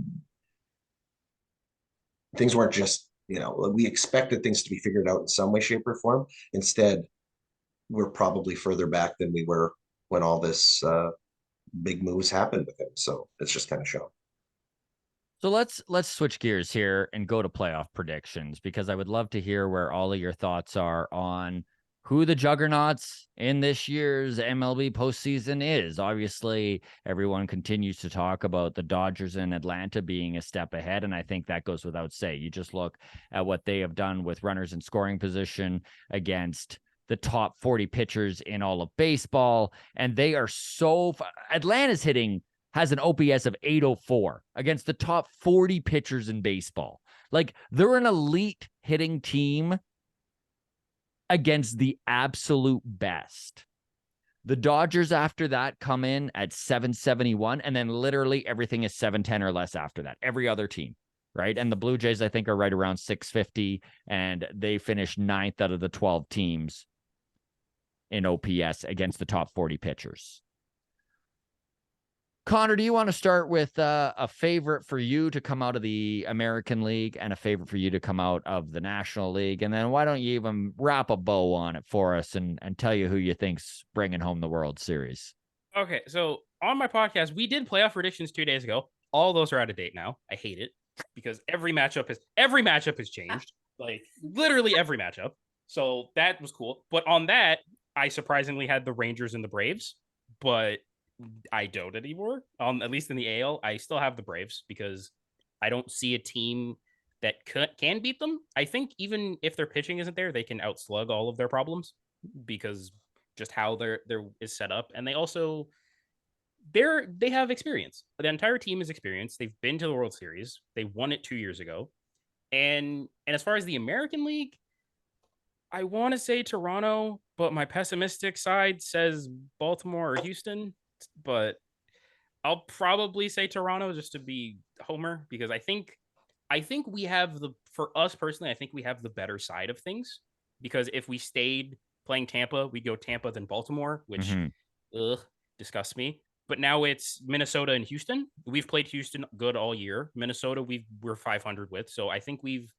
things weren't just, we expected things to be figured out in some way, shape, or form. Instead, we're probably further back than we were when all this big moves happened with him. So it's just kind of showing. So let's switch gears here and go to playoff predictions, because I would love to hear where all of your thoughts are on who the juggernauts in this year's MLB postseason is. Obviously, everyone continues to talk about the Dodgers and Atlanta being a step ahead, and I think that goes without say. You just look at what they have done with runners in scoring position against the top 40 pitchers in all of baseball, and they are Atlanta's hitting has an OPS of 804 against the top 40 pitchers in baseball. Like, they're an elite hitting team against the absolute best. The Dodgers after that come in at 771, and then literally everything is 710 or less after that. Every other team, right? And the Blue Jays, I think, are right around 650, and they finished 9th out of the 12 teams in OPS against the top 40 pitchers. Connor, do you want to start with a favorite for you to come out of the American League and a favorite for you to come out of the National League? And then why don't you even wrap a bow on it for us and tell you who you think's bringing home the World Series? Okay, so on my podcast, we did playoff predictions 2 days ago. All those are out of date now. I hate it because every matchup has changed. Like, literally every matchup. So that was cool. But on that, I surprisingly had the Rangers and the Braves, but I don't anymore. At least in the AL, I still have the Braves because I don't see a team that can beat them. I think even if their pitching isn't there, they can outslug all of their problems because just how they're is set up. And they also they have experience. The entire team is experienced. They've been to the World Series. They won it 2 years ago. And as far as the American League, I want to say Toronto, but my pessimistic side says Baltimore or Houston. But I'll probably say Toronto just to be homer, because I think we have for us personally, I think we have the better side of things, because if we stayed playing Tampa, we'd go Tampa than Baltimore, which disgusts me. But now it's Minnesota and Houston. We've played Houston good all year. Minnesota, we're 500 with. So I think we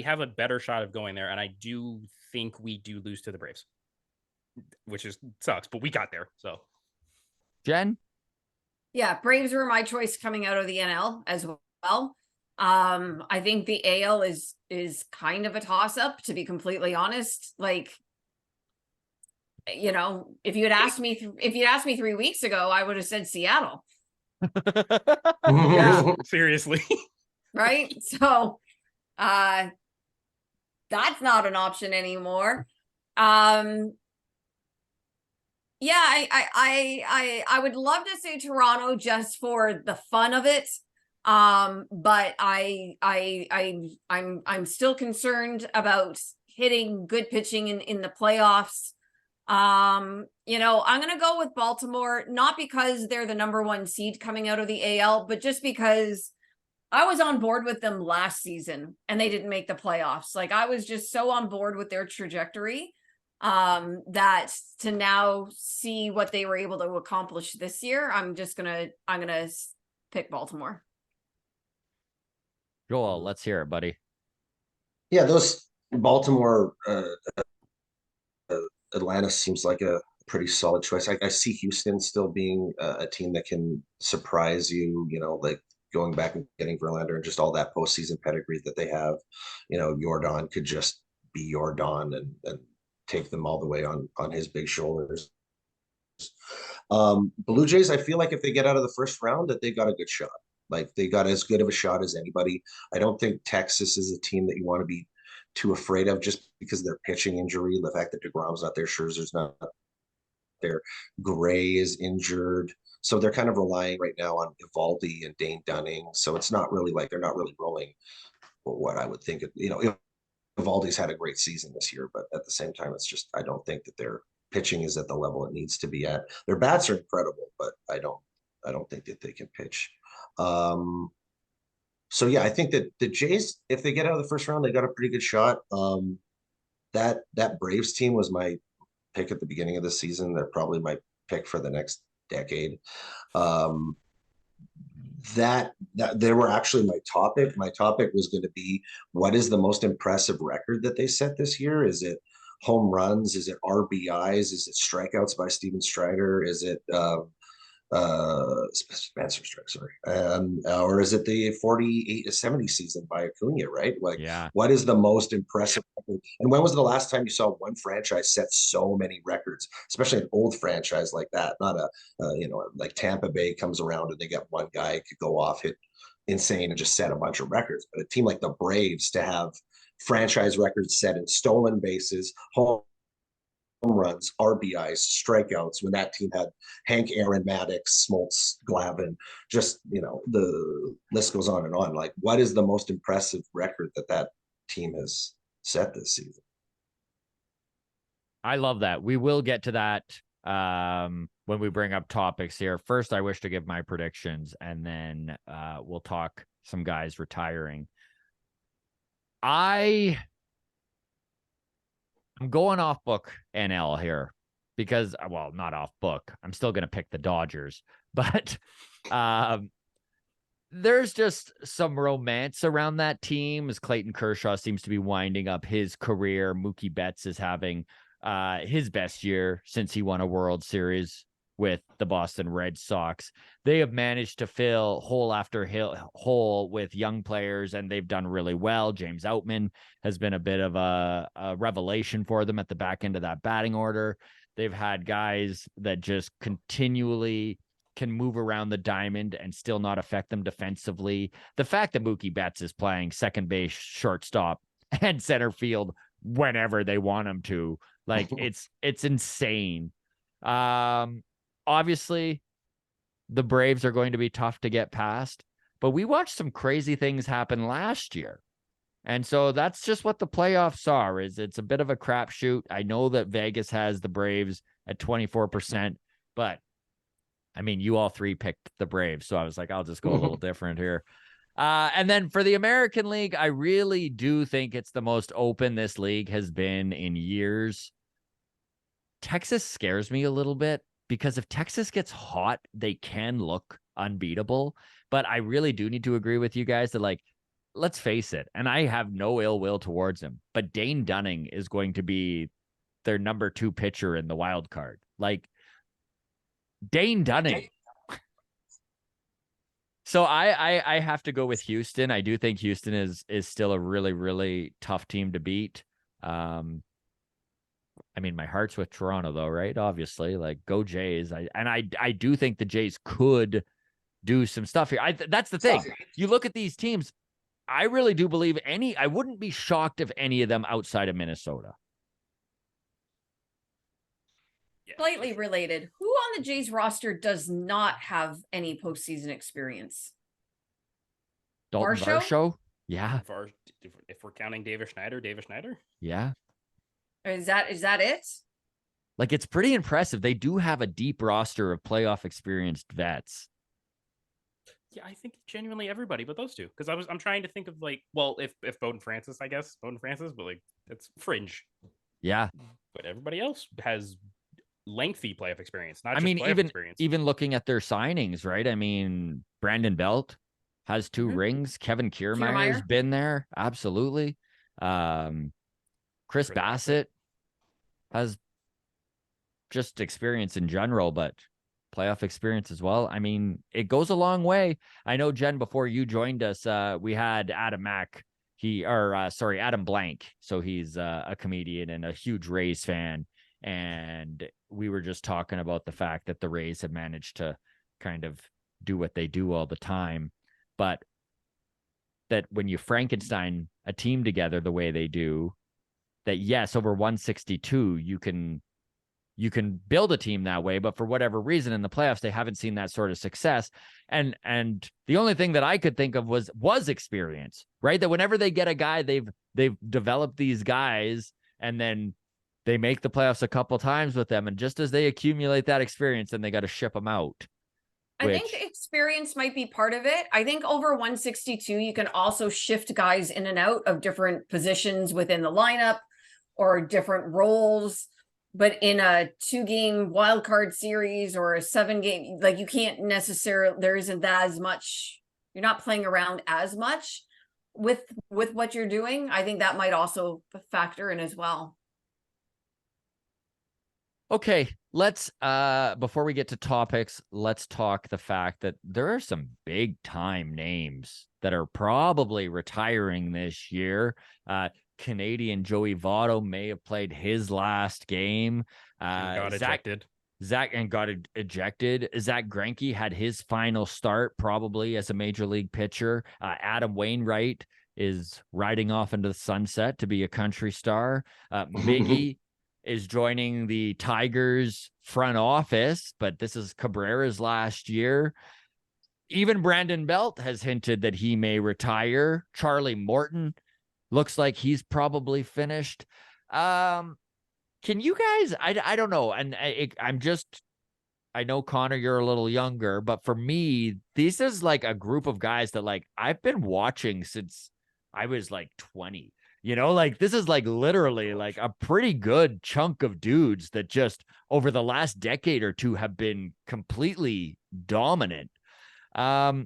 have a better shot of going there. And I do think we do lose to the Braves, which sucks, but we got there. So Jen? Yeah, Braves were my choice coming out of the NL as well. I think the AL is kind of a toss-up, to be completely honest. Like, if you'd asked me 3 weeks ago, I would have said Seattle. Yeah, seriously. right? So that's not an option anymore. Yeah, I would love to say Toronto just for the fun of it. But I'm still concerned about hitting good pitching in the playoffs. You know, I'm gonna go with Baltimore, not because they're the number 1 seed coming out of the AL, but just because I was on board with them last season and they didn't make the playoffs. Like, I was just so on board with their trajectory that to now see what they were able to accomplish this year, I'm gonna pick Baltimore. Joel, let's hear it, buddy. Yeah, those Baltimore, Atlanta seems like a pretty solid choice. I see Houston still being a team that can surprise you, you know, like going back and getting Verlander and just all that postseason pedigree that they have. You know, Jordan could just be Jordan and take them all the way on his big shoulders. Blue Jays, I feel like if they get out of the first round, that they got a good shot. Like, they got as good of a shot as anybody. I don't think Texas is a team that you want to be too afraid of just because of their pitching injury. The fact that DeGrom's not there, Scherzer's not there, Gray is injured. So they're kind of relying right now on Eovaldi and Dane Dunning. So it's not really like they're not really rolling what I would think. You know, Eovaldi's had a great season this year, but at the same time, it's just I don't think that their pitching is at the level it needs to be at. Their bats are incredible, but I don't think that they can pitch. So yeah, I think that the Jays, if they get out of the first round, they got a pretty good shot. That Braves team was my pick at the beginning of the season. They're probably my pick for the next decade. That they were actually my topic. My topic was going to be, what is the most impressive record that they set this year? Is it home runs? Is it RBIs? Is it strikeouts by Steven Strider? Is it Spencer Strider, sorry. Or is it the 48-70 season by Acuna, right? Like, Yeah. what is the most impressive record? And when was the last time you saw one franchise set so many records, especially an old franchise like that? Not a, you know, like Tampa Bay comes around and they get one guy could go off, hit insane and just set a bunch of records. But a team like the Braves to have franchise records set in stolen bases, home runs, RBIs, strikeouts, when that team had Hank Aaron, Maddox, Smoltz, Glavine, just, you know, the list goes on and on. Like, what is the most impressive record that team has set this season? I love that. We will get to that when we bring up topics here. First, I wish to give my predictions, and then we'll talk some guys retiring. I'm going off book NL here because, well, not off book. I'm still going to pick the Dodgers, but there's just some romance around that team as Clayton Kershaw seems to be winding up his career. Mookie Betts is having his best year since he won a World Series with the Boston Red Sox. They have managed to fill hole after hole with young players, and they've done really well. James Outman has been a bit of a revelation for them at the back end of that batting order. They've had guys that just continually can move around the diamond and still not affect them defensively. The fact that Mookie Betts is playing second base, shortstop, and center field whenever they want him to, like, it's insane. Obviously, the Braves are going to be tough to get past, but we watched some crazy things happen last year. And so that's just what the playoffs are, is it's a bit of a crapshoot. I know that Vegas has the Braves at 24%, but I mean, you all three picked the Braves. So I was like, I'll just go a little different here. And then for the American League, I really do think it's the most open this league has been in years. Texas scares me a little bit because if Texas gets hot, they can look unbeatable. But I really do need to agree with you guys that, like, let's face it, and I have no ill will towards him, but Dane Dunning is going to be their number 2 pitcher in the wild card. Like, Dane Dunning. So I have to go with Houston. I do think Houston is still a really, really tough team to beat. I mean, my heart's with Toronto, though, right? Obviously, like, go Jays. I do think the Jays could do some stuff here. That's the thing. You look at these teams, I really do believe I wouldn't be shocked if any of them outside of Minnesota. Yeah. Slightly related. Who on the Jays roster does not have any postseason experience? Dalton Varsho? Varsho? Yeah. If we're counting Davis Schneider. Yeah. Or is that it? Like, it's pretty impressive. They do have a deep roster of playoff experienced vets. Yeah, I think genuinely everybody but those two. Because I'm trying to think of like, well, if Bowden Francis, I guess Bowden Francis, but like that's fringe. Yeah. But everybody else has lengthy playoff experience, not I just mean, playoff experience. even looking at their signings, right? I mean, Brandon Belt has 2 rings. Kevin Kiermaier's Kiermaier. been there. Absolutely. Chris Bassett has just experience in general, but playoff experience as well. I mean, it goes a long way. I know, Jen, before you joined us, we had Adam Mack. Adam Blank. So he's a comedian and a huge Rays fan. And we were just talking about the fact that the Rays have managed to kind of do what they do all the time. But that when you Frankenstein a team together the way they do, that yes, over 162, you can build a team that way, but for whatever reason in the playoffs, they haven't seen that sort of success. And the only thing that I could think of was experience, right? That whenever they get a guy, they've developed these guys, and then they make the playoffs a couple times with them. And just as they accumulate that experience, then they got to ship them out. I think experience might be part of it. I think over 162, you can also shift guys in and out of different positions within the lineup or different roles. But in a 2-game wild card series or a 7-game, like you can't necessarily, there isn't that as much, you're not playing around as much with what you're doing. I think that might also factor in as well. Okay, let's before we get to topics, let's talk the fact that there are some big time names that are probably retiring this year. Canadian Joey Votto may have played his last game. Got ejected. Zach ejected. Zach Greinke had his final start probably as a major league pitcher. Adam Wainwright is riding off into the sunset to be a country star. Miggy is joining the Tigers front office, but this is Cabrera's last year. Even Brandon Belt has hinted that he may retire. Charlie Morton looks like he's probably finished. Can you guys, I don't know. And I know, Connor, you're a little younger, but for me, this is like a group of guys that like I've been watching since I was like 20. You know, like this is like literally like a pretty good chunk of dudes that just over the last decade or two have been completely dominant. Are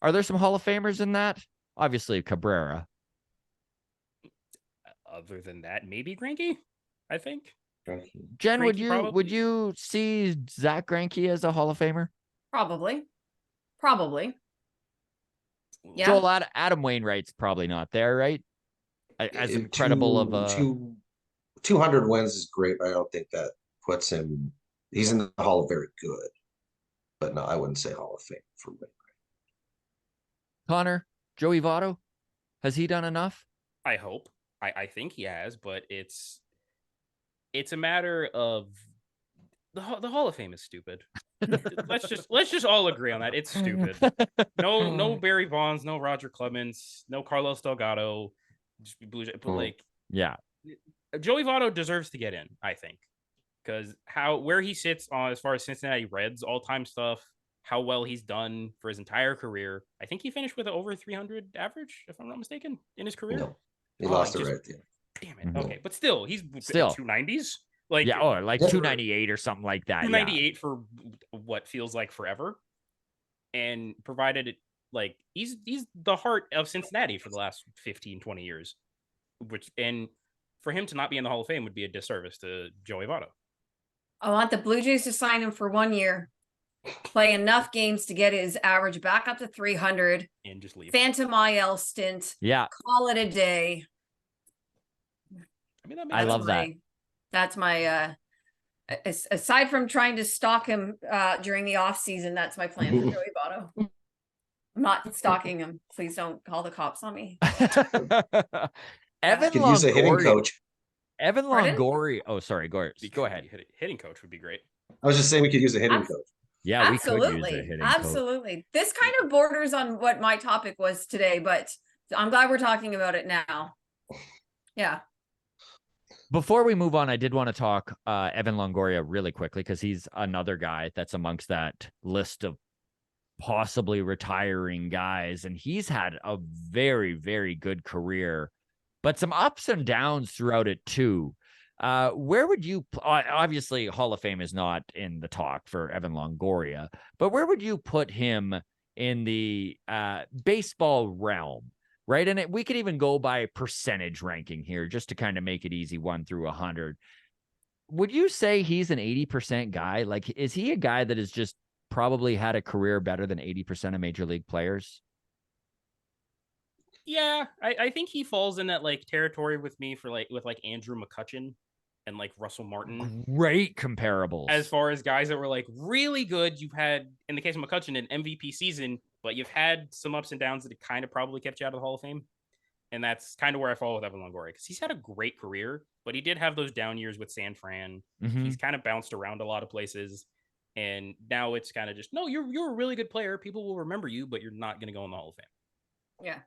there some Hall of Famers in that? Obviously Cabrera. Other than that, maybe Greinke, I think. Jen, Greinke would you see Zach Greinke as a Hall of Famer? Probably. Yeah. Joel, Adam Wainwright's probably not there, right? As incredible of a 200 wins is great, but I don't think that puts him. He's in the Hall of Very Good, but no, I wouldn't say Hall of Fame for Wainwright. Connor, Joey Votto, has he done enough? I hope. I think he has, but it's a matter of the Hall of Fame is stupid. let's just all agree on that. It's stupid. No Barry Bonds, no Roger Clemens, no Carlos Delgado. Just be Blue Jay, but like, yeah, Joey Votto deserves to get in, I think, because where he sits on as far as Cincinnati Reds all-time stuff, how well he's done for his entire career. I think he finished with an over 300 average, if I'm not mistaken, in his career. No, he lost it right there. Damn it. Okay, but still, he's still 290s. Like, yeah, or like 298 or something like that. 298 for what feels like forever, and provided it like he's the heart of Cincinnati for the last 15-20 years, and for him to not be in the Hall of Fame would be a disservice to Joey Votto. I want the Blue Jays to sign him for 1 year, play enough games to get his average back up to 300, and just leave. Phantom IL stint. Yeah, call it a day. I mean, I love that. That's my aside from trying to stalk him during the off season, that's my plan for Joey Votto. I'm not stalking him. Please don't call the cops on me. Evan Could use a hitting Longoria. coach. Evan Pardon? Longoria. Oh, sorry. Go ahead. Hitting coach would be great. I was just saying we could use a hitting Abs- coach. Yeah, we could use a Absolutely. hitting coach. Absolutely. This kind of borders on what my topic was today, but I'm glad we're talking about it now. Yeah. Before we move on, I did want to talk Evan Longoria really quickly because he's another guy that's amongst that list of possibly retiring guys. And he's had a very, very good career, but some ups and downs throughout it too. Where would you, obviously Hall of Fame is not in the talk for Evan Longoria, but where would you put him in the baseball realm? Right. And we could even go by percentage ranking here just to kind of make it easy, 1 through 100. Would you say he's an 80% guy? Like, is he a guy that has just probably had a career better than 80% of major league players? Yeah, I think he falls in that like territory with me for like with like Andrew McCutchen and like Russell Martin. Great comparables. As far as guys that were like really good, you've had, in the case of McCutchen, an MVP season, but you've had some ups and downs that have kind of probably kept you out of the Hall of Fame. And that's kind of where I fall with Evan Longoria, because he's had a great career, but he did have those down years with San Fran. Mhm. He's kind of bounced around a lot of places. And now it's kind of just, no, you're a really good player. People will remember you, but you're not going to go in the Hall of Fame. Yeah.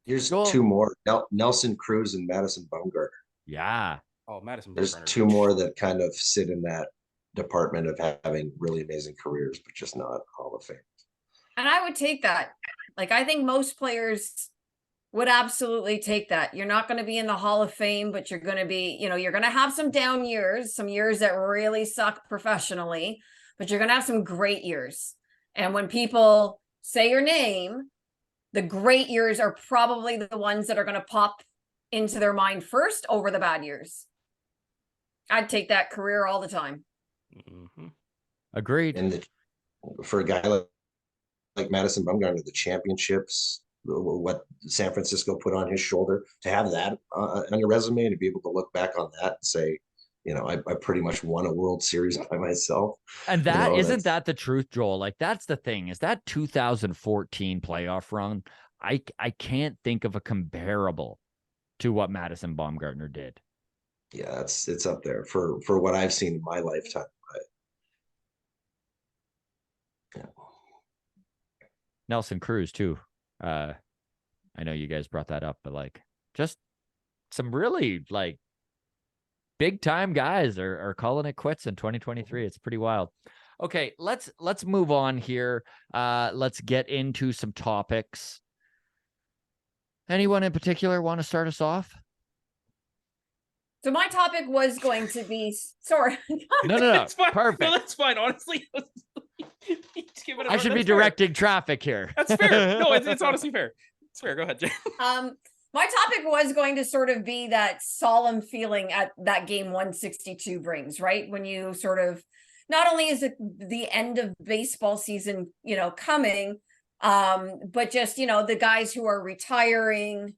Here's Cool. 2 more: Nelson Cruz and Madison Bumgarner. Yeah. Oh, Madison There's Bumgarner. 2 more that kind of sit in that department of having really amazing careers, but just not Hall of Fame. And I would take that. Like, I think most players would absolutely take that. You're not going to be in the Hall of Fame, but you're going to be, you're going to have some down years, some years that really suck professionally, but you're going to have some great years. And when people say your name, the great years are probably the ones that are going to pop into their mind first over the bad years. I'd take that career all the time. Mm-hmm. Agreed. And for a guy like Madison Bumgarner, the championships, what San Francisco put on his shoulder, to have that on your resume and to be able to look back on that and say, I pretty much won a World Series by myself. And that isn't that's- that the truth, Joel? Like, that's the thing, is that 2014 playoff run, I can't think of a comparable to what Madison Bumgarner did. Yeah, it's up there for what I've seen in my lifetime. Yeah. Nelson Cruz too. I know you guys brought that up, but like, just some really like big time guys are calling it quits in 2023. It's pretty wild. Okay, let's move on here. Let's get into some topics. Anyone in particular want to start us off? So my topic was going to be, sorry. No. That's fine. Perfect. No, that's fine. Honestly, Just give it a I run. should be That's fair. directing traffic here. That's fair. No, it's honestly fair. It's fair. Go ahead, Jay. My topic was going to sort of be that solemn feeling at that game 162 brings, right? When you sort of, not only is it the end of baseball season, coming, but just, the guys who are retiring,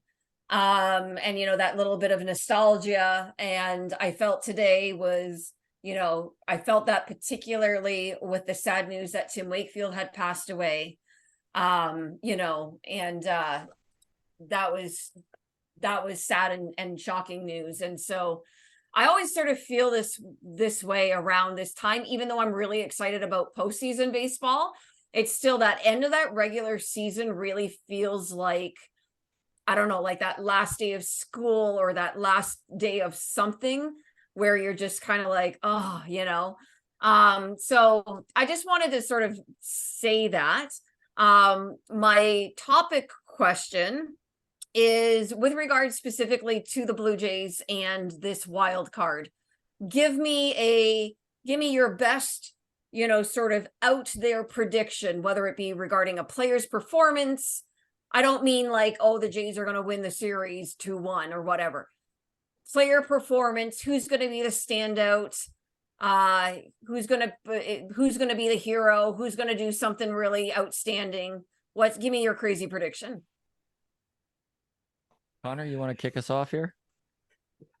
and, that little bit of nostalgia. And I felt today was, I felt that particularly with the sad news that Tim Wakefield had passed away, and that was sad and shocking news. And so I always sort of feel this way around this time, even though I'm really excited about postseason baseball. It's still that end of that regular season really feels like, I don't know, like that last day of school or that last day of something where you're just kind of like, oh, so I just wanted to sort of say that. My topic question is with regard specifically to the Blue Jays and this wild card. Give me your best, sort of out there prediction, whether it be regarding a player's performance. I don't mean like, oh, the Jays are going to win the series 2-1 or whatever. Player performance, who's going to be the standout, who's going to be the hero, who's going to do something really outstanding. Give me your crazy prediction. Connor, you want to kick us off here?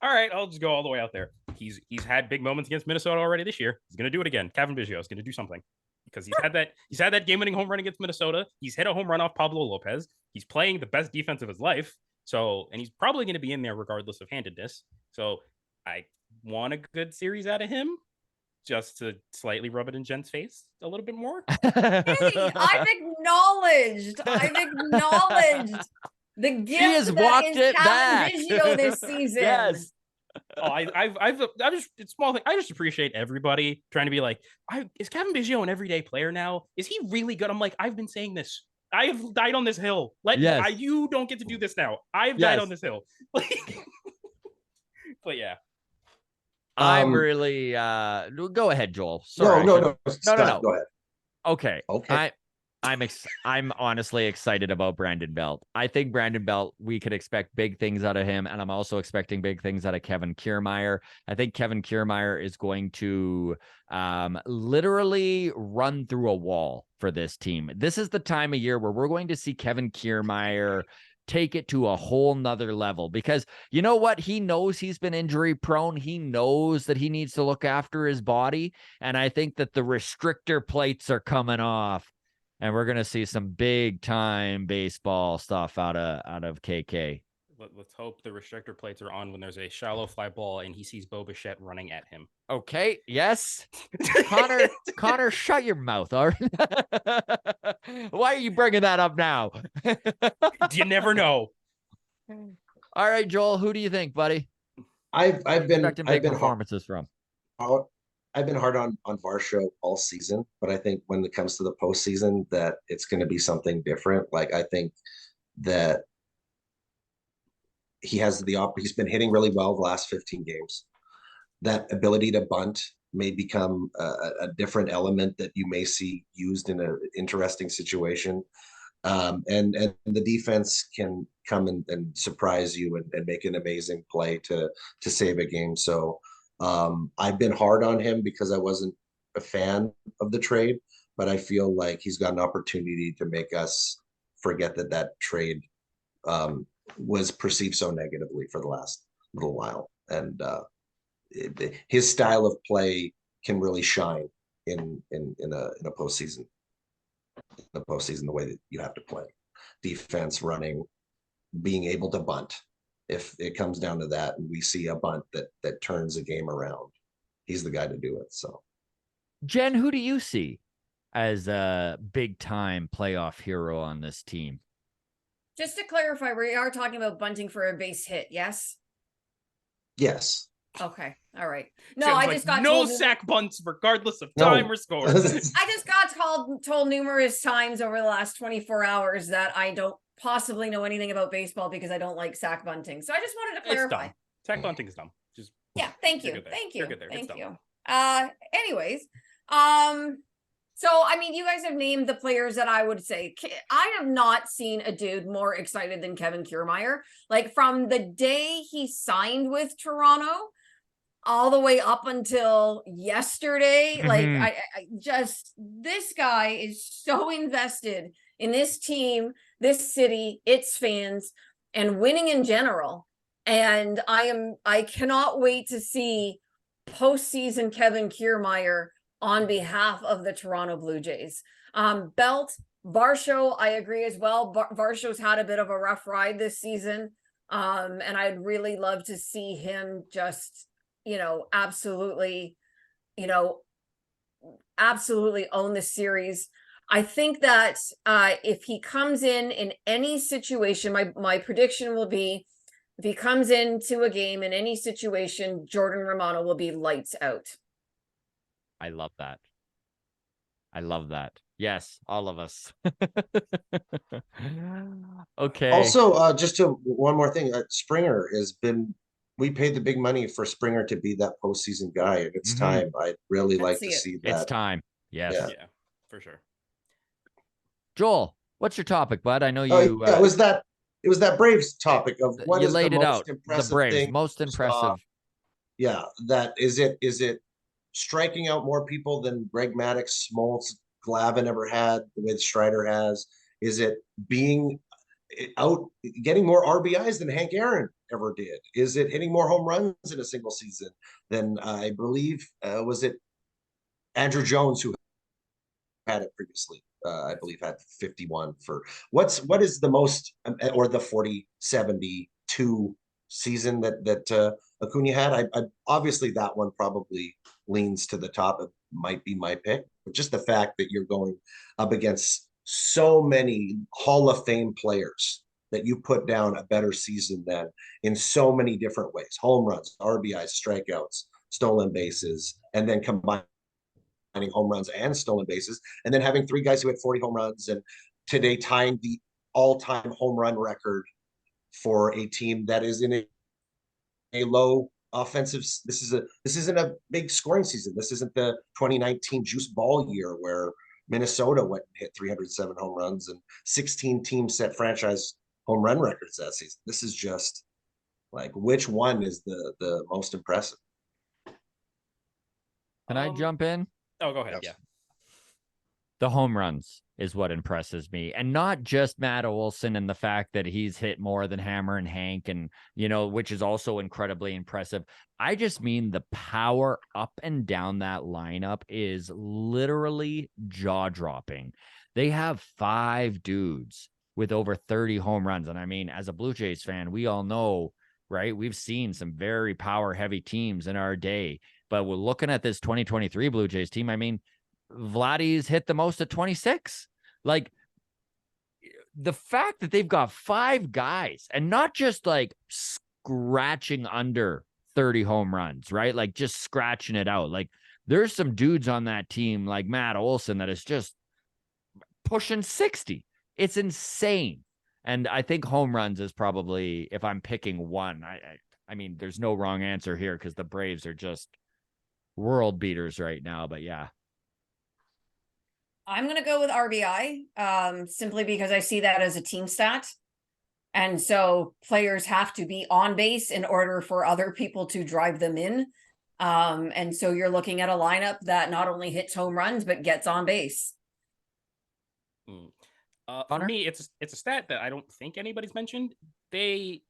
All right, I'll just go all the way out there. He's had big moments against Minnesota already this year. He's going to do it again. Kevin Biggio is going to do something. because he's had that game-winning home run against Minnesota. He's hit a home run off Pablo Lopez. He's playing the best defense of his life. So, and he's probably going to be in there regardless of handedness. So, I want a good series out of him, just to slightly rub it in Jen's face a little bit more. Hey, I've acknowledged the gift has that walked is it Kevin back. Biggio this season. Yes. Oh, I've just, it's small thing. I just appreciate everybody trying to be like, is Kevin Biggio an everyday player now? Is he really good? I'm like, I've been saying this. I have died on this hill. You don't get to do this now. I've died on this hill. But yeah. I'm really go ahead, Joel. Sorry, no. No. Go ahead. Okay. Okay. I'm honestly excited about Brandon Belt. I think Brandon Belt, we could expect big things out of him, and I'm also expecting big things out of Kevin Kiermaier. I think Kevin Kiermaier is going to literally run through a wall for this team. This is the time of year where we're going to see Kevin Kiermaier take it to a whole nother level, because you know what? He knows he's been injury prone. He knows that he needs to look after his body. And I think that the restrictor plates are coming off, and we're going to see some big time baseball stuff out of KK. Let's hope the restrictor plates are on when there's a shallow fly ball and he sees Bo Bichette running at him. Okay. Yes. Connor, shut your mouth. All right. Why are you bringing that up now? You never know. All right, Joel, who do you think, buddy? I've been performances from. I've been hard on Varsho all season, but I think when it comes to the postseason, that it's going to be something different. Like, I think that he's been hitting really well the last 15 games. That ability to bunt may become a different element that you may see used in an interesting situation. And the defense can come and surprise you and make an amazing play to save a game. So I've been hard on him because I wasn't a fan of the trade, but I feel like he's got an opportunity to make us forget that trade was perceived so negatively for the last little while. And his style of play can really shine in a postseason. The postseason, the way that you have to play, defense, running, being able to bunt. If it comes down to that, and we see a bunt that turns a game around, he's the guy to do it. So, Jen, who do you see as a big time playoff hero on this team? Just to clarify, we are talking about bunting for a base hit, yes? Yes. Okay. All right. No, Jen's I like, just got no told sack bunts regardless of time or score. I just got told numerous times over the last 24 hours that I don't possibly know anything about baseball because I don't like sack bunting. So I just wanted to clarify. Sack bunting is dumb. Just thank you. Anyways, so I mean, you guys have named the players that I would say. I have not seen a dude more excited than Kevin Kiermaier. Like, from the day he signed with Toronto all the way up until yesterday, like I just, this guy is so invested in this team, this city, its fans, and winning in general. And I cannot wait to see postseason Kevin Kiermaier on behalf of the Toronto Blue Jays. Belt, Varsho, I agree as well. Varsho's had a bit of a rough ride this season. And I'd really love to see him just, absolutely own the series. I think that if he comes in any situation, my prediction will be, if he comes into a game in any situation, Jordan Romano will be lights out. I love that. Yes, all of us. Okay. Also, just one more thing. Springer we paid the big money for Springer to be that postseason guy, and it's time. I'd really like to see that. It's time. Yes. Yeah, for sure. Joel, what's your topic, bud? I know you. It was that Braves topic of what you is laid the it most out. impressive The Braves, thing. most impressive. Yeah, that is it. Is it striking out more people than Greg Maddux, Smoltz, Glavine ever had, the way Strider has? Is it being out, getting more RBIs than Hank Aaron ever did? Is it hitting more home runs in a single season than I believe was it Andrew Jones who had it previously. I believe had 51 for what is the most or the 40-72 season that Acuna had. I obviously that one probably leans to the top. It might be my pick, but just the fact that you're going up against so many Hall of Fame players that you put down a better season than in so many different ways: home runs, RBIs, strikeouts, stolen bases, and then combining home runs and stolen bases, and then having three guys who had 40 home runs, and today tying the all-time home run record for a team that is in a low offensive. This isn't a big scoring season. This isn't the 2019 juice ball year where Minnesota went and hit 307 home runs and 16 teams set franchise home run records that season. This is just like, which one is the most impressive? Can I jump in? Oh, go ahead. Yes. Yeah. The home runs is what impresses me, and not just Matt Olson and the fact that he's hit more than Hammer and Hank, and which is also incredibly impressive. I just mean the power up and down that lineup is literally jaw-dropping. They have 5 dudes with over 30 home runs, and I mean, as a Blue Jays fan, we all know, right? We've seen some very power-heavy teams in our day, but we're looking at this 2023 Blue Jays team. I mean, Vladdy's hit the most at 26. Like, the fact that they've got 5 guys and not just like scratching under 30 home runs, right? Like just scratching it out. Like, there's some dudes on that team like Matt Olson that is just pushing 60. It's insane. And I think home runs is probably, if I'm picking one, I mean, there's no wrong answer here because the Braves are just world beaters right now. But yeah. I'm going to go with RBI, simply because I see that as a team stat. And so players have to be on base in order for other people to drive them in. And so you're looking at a lineup that not only hits home runs, but gets on base. For me, it's a stat that I don't think anybody's mentioned. They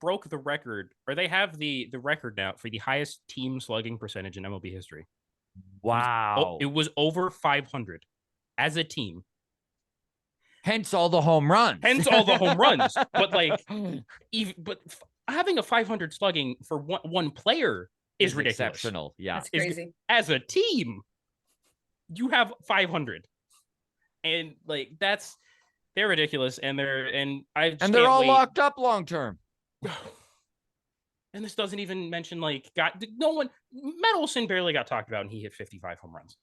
broke the record, or they have the record now for the highest team slugging percentage in MLB history. Wow. It was over 500 as a team. Hence all the home runs. But like, having a 500 slugging for one player is ridiculous. Exceptional. Yeah. That's crazy. As a team, you have 500. And like, they're ridiculous. And they're all locked up long term. And this doesn't even mention like Matt Olson barely got talked about, and he hit 55 home runs.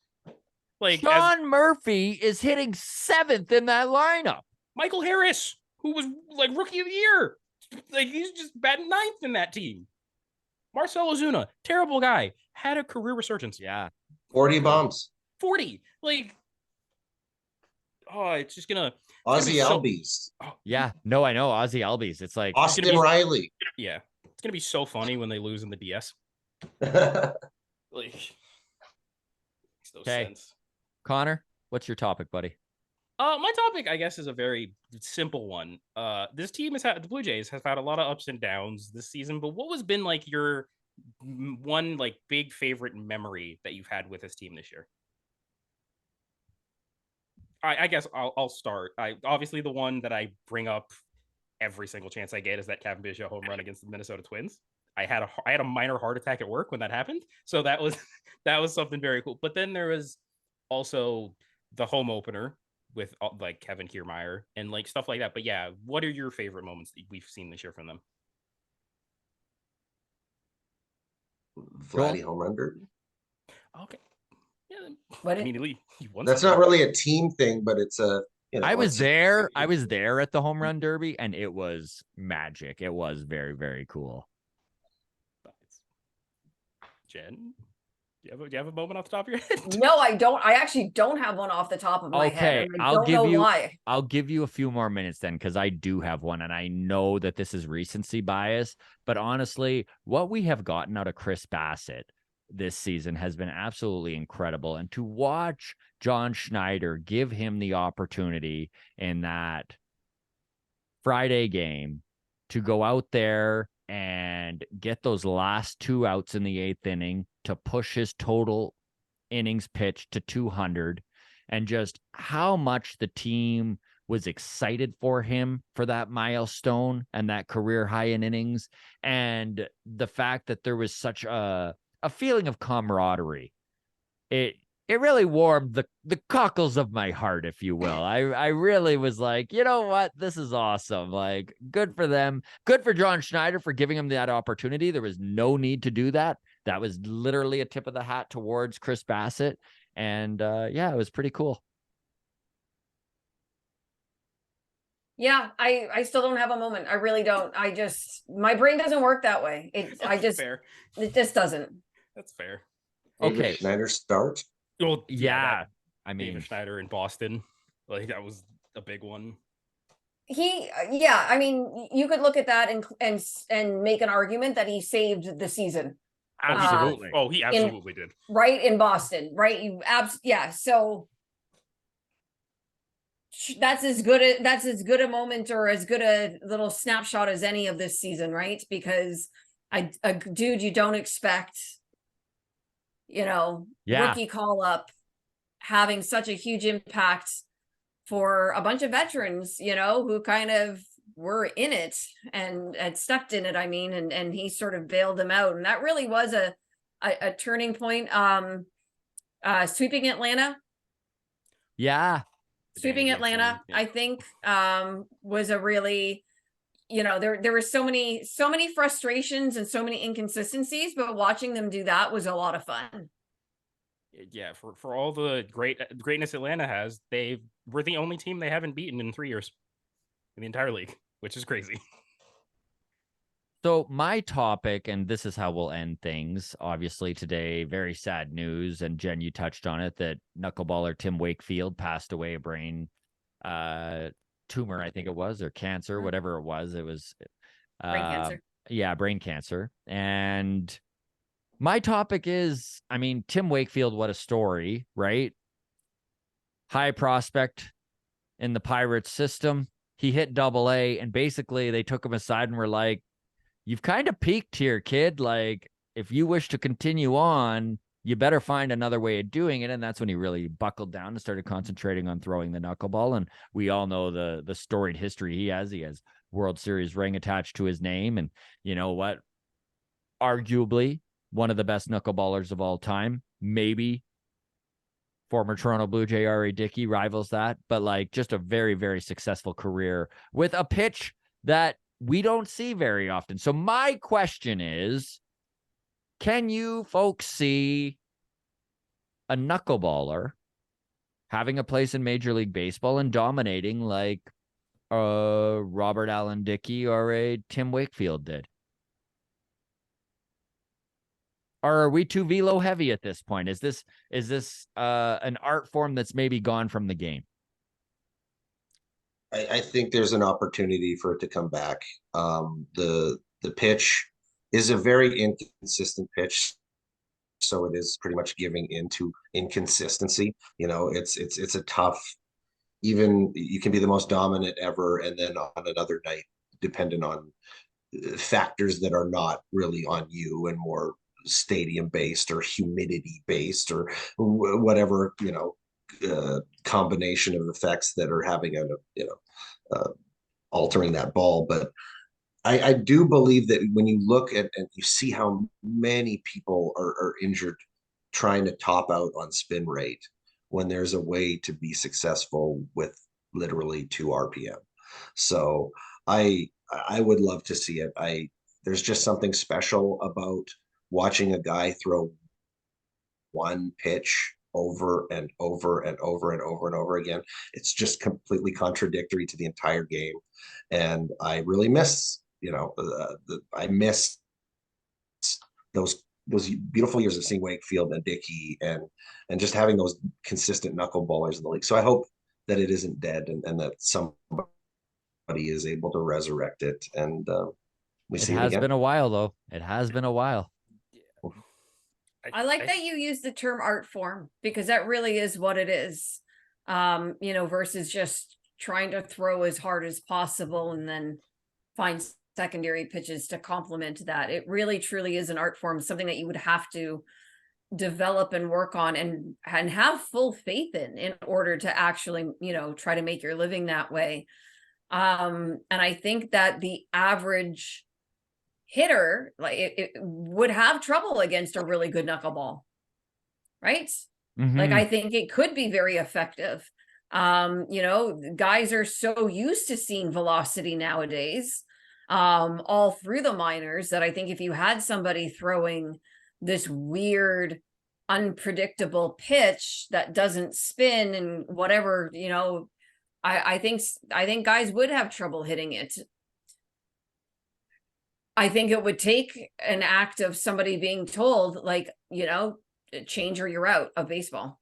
Like, Sean Murphy is hitting 7th in that lineup. Michael Harris, who was like rookie of the year, like he's just batting 9th in that team. Marcell Ozuna, terrible guy, had a career resurgence. Yeah, 40 bombs. 40. Like, oh, it's just gonna Ozzy Albies. Yeah, no, I know Ozzy Albies. It's like Austin Riley. Yeah, it's gonna be so funny when they lose in the DS. Like, makes no sense. Connor, what's your topic, buddy? My topic, I guess, is a very simple one. This team the Blue Jays have had a lot of ups and downs this season, but what has been like your one like big favorite memory that you've had with this team this year? I guess I'll start. Obviously the one that I bring up every single chance I get is that Kevin Biggio home run against the Minnesota Twins. I had a minor heart attack at work when that happened, so that was something very cool. But then there was also the home opener with like Kevin Kiermaier and like stuff like that. But yeah, what are your favorite moments that we've seen this year from them? Vladdy home run derby. Okay. Yeah. What immediately he won. That's not really a team thing, but it's a. I was there. I was there at the home run derby, and it was magic. It was very, very cool. Jen, do you have a moment off the top of your head? No, I don't. I actually don't have one off the top of my head. And I don't know why. I'll give you a few more minutes then, because I do have one, and I know that this is recency bias, but honestly, what we have gotten out of Chris Bassett this season has been absolutely incredible. And to watch John Schneider give him the opportunity in that Friday game to go out there and get those last 2 outs in the 8th inning to push his total innings pitched to 200 and just how much the team was excited for him for that milestone and that career high in innings, and the fact that there was such a feeling of camaraderie. It really warmed the cockles of my heart, if you will. I really was like, you know what? This is awesome. Like, good for them. Good for John Schneider for giving him that opportunity. There was no need to do that. That was literally a tip of the hat towards Chris Bassitt. And yeah, it was pretty cool. Yeah, I still don't have a moment. I really don't. My brain doesn't work that way. Fair. It just doesn't. That's fair. David Okay. Schneider start. Well, Yeah. that I mean, David Schneider in Boston, like that was a big one. I mean, you could look at that and make an argument that he saved the season, absolutely. He absolutely did. right, in Boston, right? So that's as good a moment or as good a little snapshot as any of this season, right? Because a dude you don't expect, rookie call up, having such a huge impact for a bunch of veterans, who kind of were in it and had stepped in it. I mean, and he sort of bailed them out. And that really was a turning point. Sweeping Atlanta. Yeah. Sweeping Atlanta, yeah. I think, was a really, there were so many frustrations and so many inconsistencies, but watching them do that was a lot of fun. Yeah, for all the greatness Atlanta has, they were the only team they haven't beaten in 3 years in the entire league, which is crazy. So my topic, and this is how we'll end things, obviously today, very sad news, and Jen, you touched on it, that knuckleballer Tim Wakefield passed away, a brain tumor, I think it was, or cancer, whatever it was. It was Brain cancer. Yeah, brain cancer. And my topic is, I mean, Tim Wakefield, what a story, right? High prospect in the Pirates system. He hit AA, and basically they took him aside and were like, you've kind of peaked here, kid. Like, if you wish to continue on, you better find another way of doing it. And that's when he really buckled down and started concentrating on throwing the knuckleball. And we all know the storied history he has. He has World Series ring attached to his name. And you know what? Arguably one of the best knuckleballers of all time. Maybe former Toronto Blue Jay R.A. Dickey rivals that. But like, just a very, very successful career with a pitch that we don't see very often. So my question is, can you folks see a knuckleballer having a place in Major League Baseball and dominating like Robert Allen Dickey or a Tim Wakefield did? Or are we too velo heavy at this point? Is this an art form that's maybe gone from the game? I think there's an opportunity for it to come back. The pitch is a very inconsistent pitch, so it is pretty much giving into inconsistency. It's a tough. Even you can be the most dominant ever, and then on another night, dependent on factors that are not really on you and more stadium based or humidity based or whatever, combination of effects that are having altering that ball. But I do believe that when you look at and you see how many people are injured trying to top out on spin rate, when there's a way to be successful with literally 2 RPM. So I would love to see it. There's just something special about watching a guy throw one pitch over and over and over and over and over again. It's just completely contradictory to the entire game. And I really miss, I miss those beautiful years of seeing Wakefield and Dickey and just having those consistent knuckleballers in the league. So I hope that it isn't dead and that somebody is able to resurrect it. And we see it again. It has been a while, though. It has been a while. I like that you use the term art form, because that really is what it is, versus just trying to throw as hard as possible and then find secondary pitches to complement that. It really truly is an art form, something that you would have to develop and work on and have full faith in order to actually, try to make your living that way. And I think that the average hitter, like it would have trouble against a really good knuckleball, right? Like, I think it could be very effective. Guys are so used to seeing velocity nowadays, all through the minors, that I think if you had somebody throwing this weird, unpredictable pitch that doesn't spin and whatever, I think guys would have trouble hitting it. I think it would take an act of somebody being told, like, change or you're out of baseball.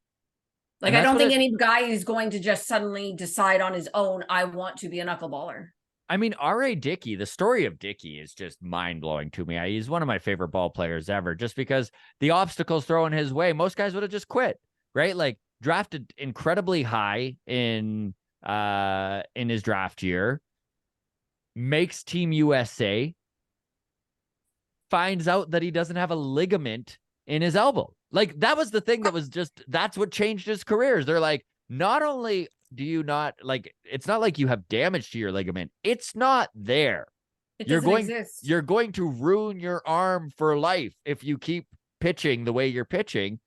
Like, I don't think any guy is going to just suddenly decide on his own, I want to be a knuckleballer. I mean, R.A. Dickey, the story of Dickey is just mind-blowing to me. He's one of my favorite ball players ever, just because the obstacles thrown his way, most guys would have just quit, right? Like, drafted incredibly high in his draft year, makes Team USA, finds out that he doesn't have a ligament in his elbow. Like, that was the thing that was just, that's what changed his careers. They're like, not only do you not, like, it's not like you have damage to your ligament, it's not there. You're going to ruin your arm for life if you keep pitching the way you're pitching.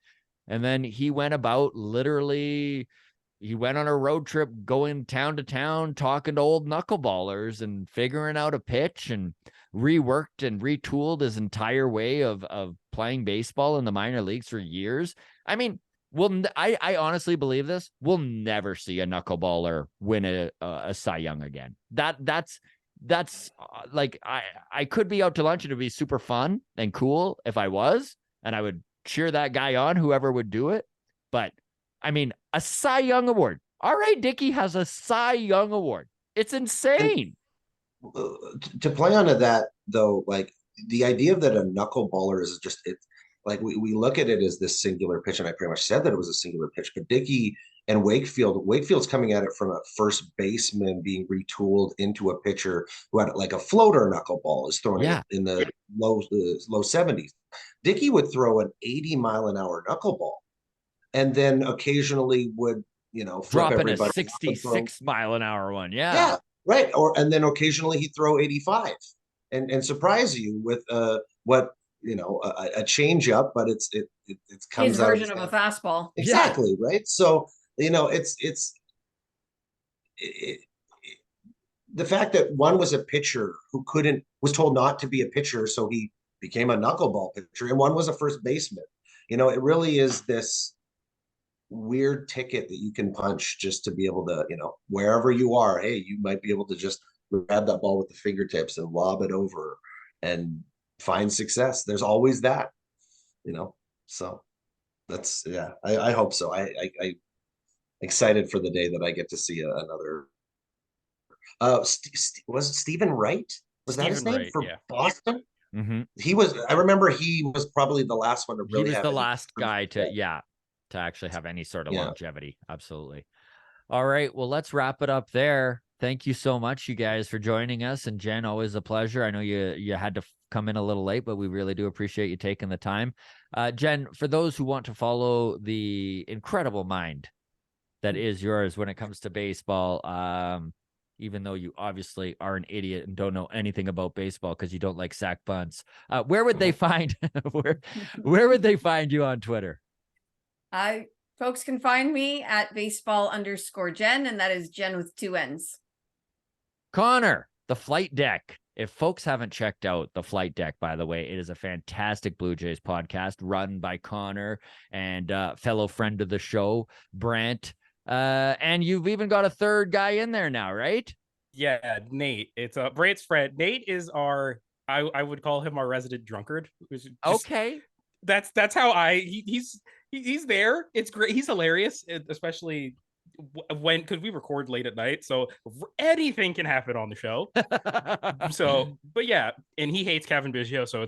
And then he went about literally, he went on a road trip going town to town, talking to old knuckleballers and figuring out a pitch, and reworked and retooled his entire way of playing baseball in the minor leagues for years. I mean, I honestly believe this. We'll never see a knuckleballer win a Cy Young again. That's like, I could be out to lunch and it'd be super fun and cool if I was, and I would cheer that guy on, whoever would do it. But I mean, a Cy Young award. R.A. Dickey has a Cy Young award. It's insane. To play onto that, though, like, the idea that a knuckleballer is just, it, like, we look at it as this singular pitch, and I pretty much said that it was a singular pitch, but Dickey and Wakefield's coming at it from a first baseman being retooled into a pitcher who had like a floater knuckleball, is throwing it in the low 70s. Dickey would throw an 80-mile-an-hour knuckleball, and then occasionally would, drop in a 66-mile-an-hour one. Yeah, right. And then occasionally he'd throw 85 and surprise you with what, a change up, but it comes his version of a fastball. Exactly. Yeah. Right. So, it's the fact that one was a pitcher who was told not to be a pitcher, so he became a knuckleball pitcher, and one was a first baseman. It really is this weird ticket that you can punch just to be able to, wherever you are, hey, you might be able to just grab that ball with the fingertips and lob it over and find success. There's always that, so that's, yeah, I hope so. I excited for the day that I get to see another was it Stephen Wright? Was that his name for Boston? Mm-hmm. I remember he was probably the last one to really, he was the last guy to actually have any sort of longevity. Absolutely. All right. Well, let's wrap it up there. Thank you so much, you guys, for joining us. And Jen, always a pleasure. I know you had to come in a little late, but we really do appreciate you taking the time. Jen, for those who want to follow the incredible mind that is yours when it comes to baseball, even though you obviously are an idiot and don't know anything about baseball because you don't like sack bunts, where would they find where would they find you on Twitter? Folks can find me at baseball_Jen, and that is Jen with 2 N's. Connor, the Flight Deck. If folks haven't checked out the Flight Deck, by the way, it is a fantastic Blue Jays podcast run by Connor and fellow friend of the show, Brant. And you've even got a third guy in there now, right? Yeah, Nate. It's Brant's friend. Nate is I would call him our resident drunkard. Okay. That's how he's there. It's great. He's hilarious, especially because we record late at night, so anything can happen on the show. So, but yeah, and he hates Kevin Biggio, so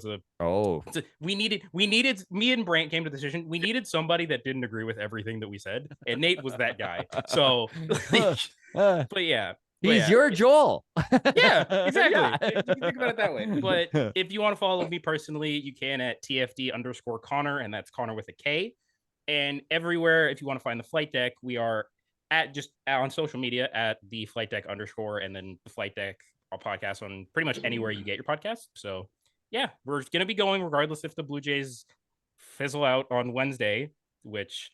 me and Brant came to the decision we needed somebody that didn't agree with everything that we said, and Nate was that guy. So, but yeah, But He's yeah, your Joel. yeah, exactly. Yeah. You can think about it that way. But if you want to follow me personally, you can at TFD_Connor, and that's Connor with a K. And everywhere, if you want to find the flight deck, we are just on social media at the flight deck _ and then the flight deck podcast on pretty much anywhere you get your podcast. So yeah, we're gonna be going regardless if the Blue Jays fizzle out on Wednesday, which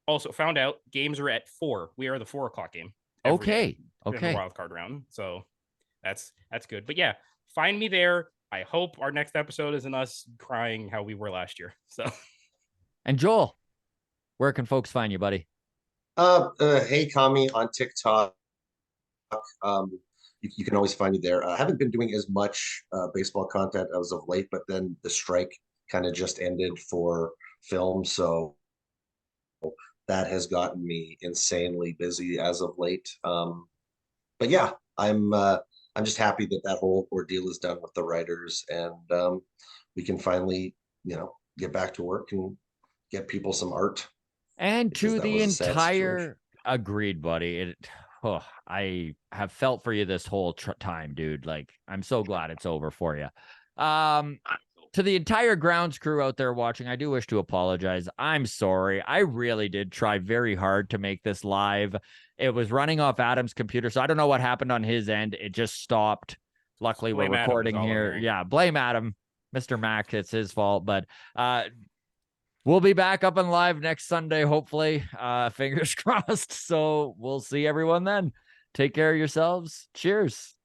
also found out games are at 4. We are the 4:00 game. Okay. In Okay. the wild card round. So that's good. But yeah, find me there. I hope our next episode isn't us crying how we were last year. So And Joel, where can folks find you, buddy? Hey Kami on TikTok. You can always find me there. I haven't been doing as much baseball content as of late, but then the strike kind of just ended for film, so that has gotten me insanely busy as of late. But yeah, I'm just happy that that whole ordeal is done with the writers, and we can finally, get back to work and get people some art. And Because to that the was a sad entire situation. agreed, buddy. I have felt for you this whole time, dude. Like, I'm so glad it's over for you. To the entire grounds crew out there watching, I do wish to apologize. I'm sorry. I really did try very hard to make this live. It was running off Adam's computer, so I don't know what happened on his end. It just stopped. Luckily, Blame we're Adam recording is all here. on me. Yeah, blame Adam. Mr. Mac, it's his fault. But we'll be back up and live next Sunday, hopefully. Fingers crossed. So we'll see everyone then. Take care of yourselves. Cheers.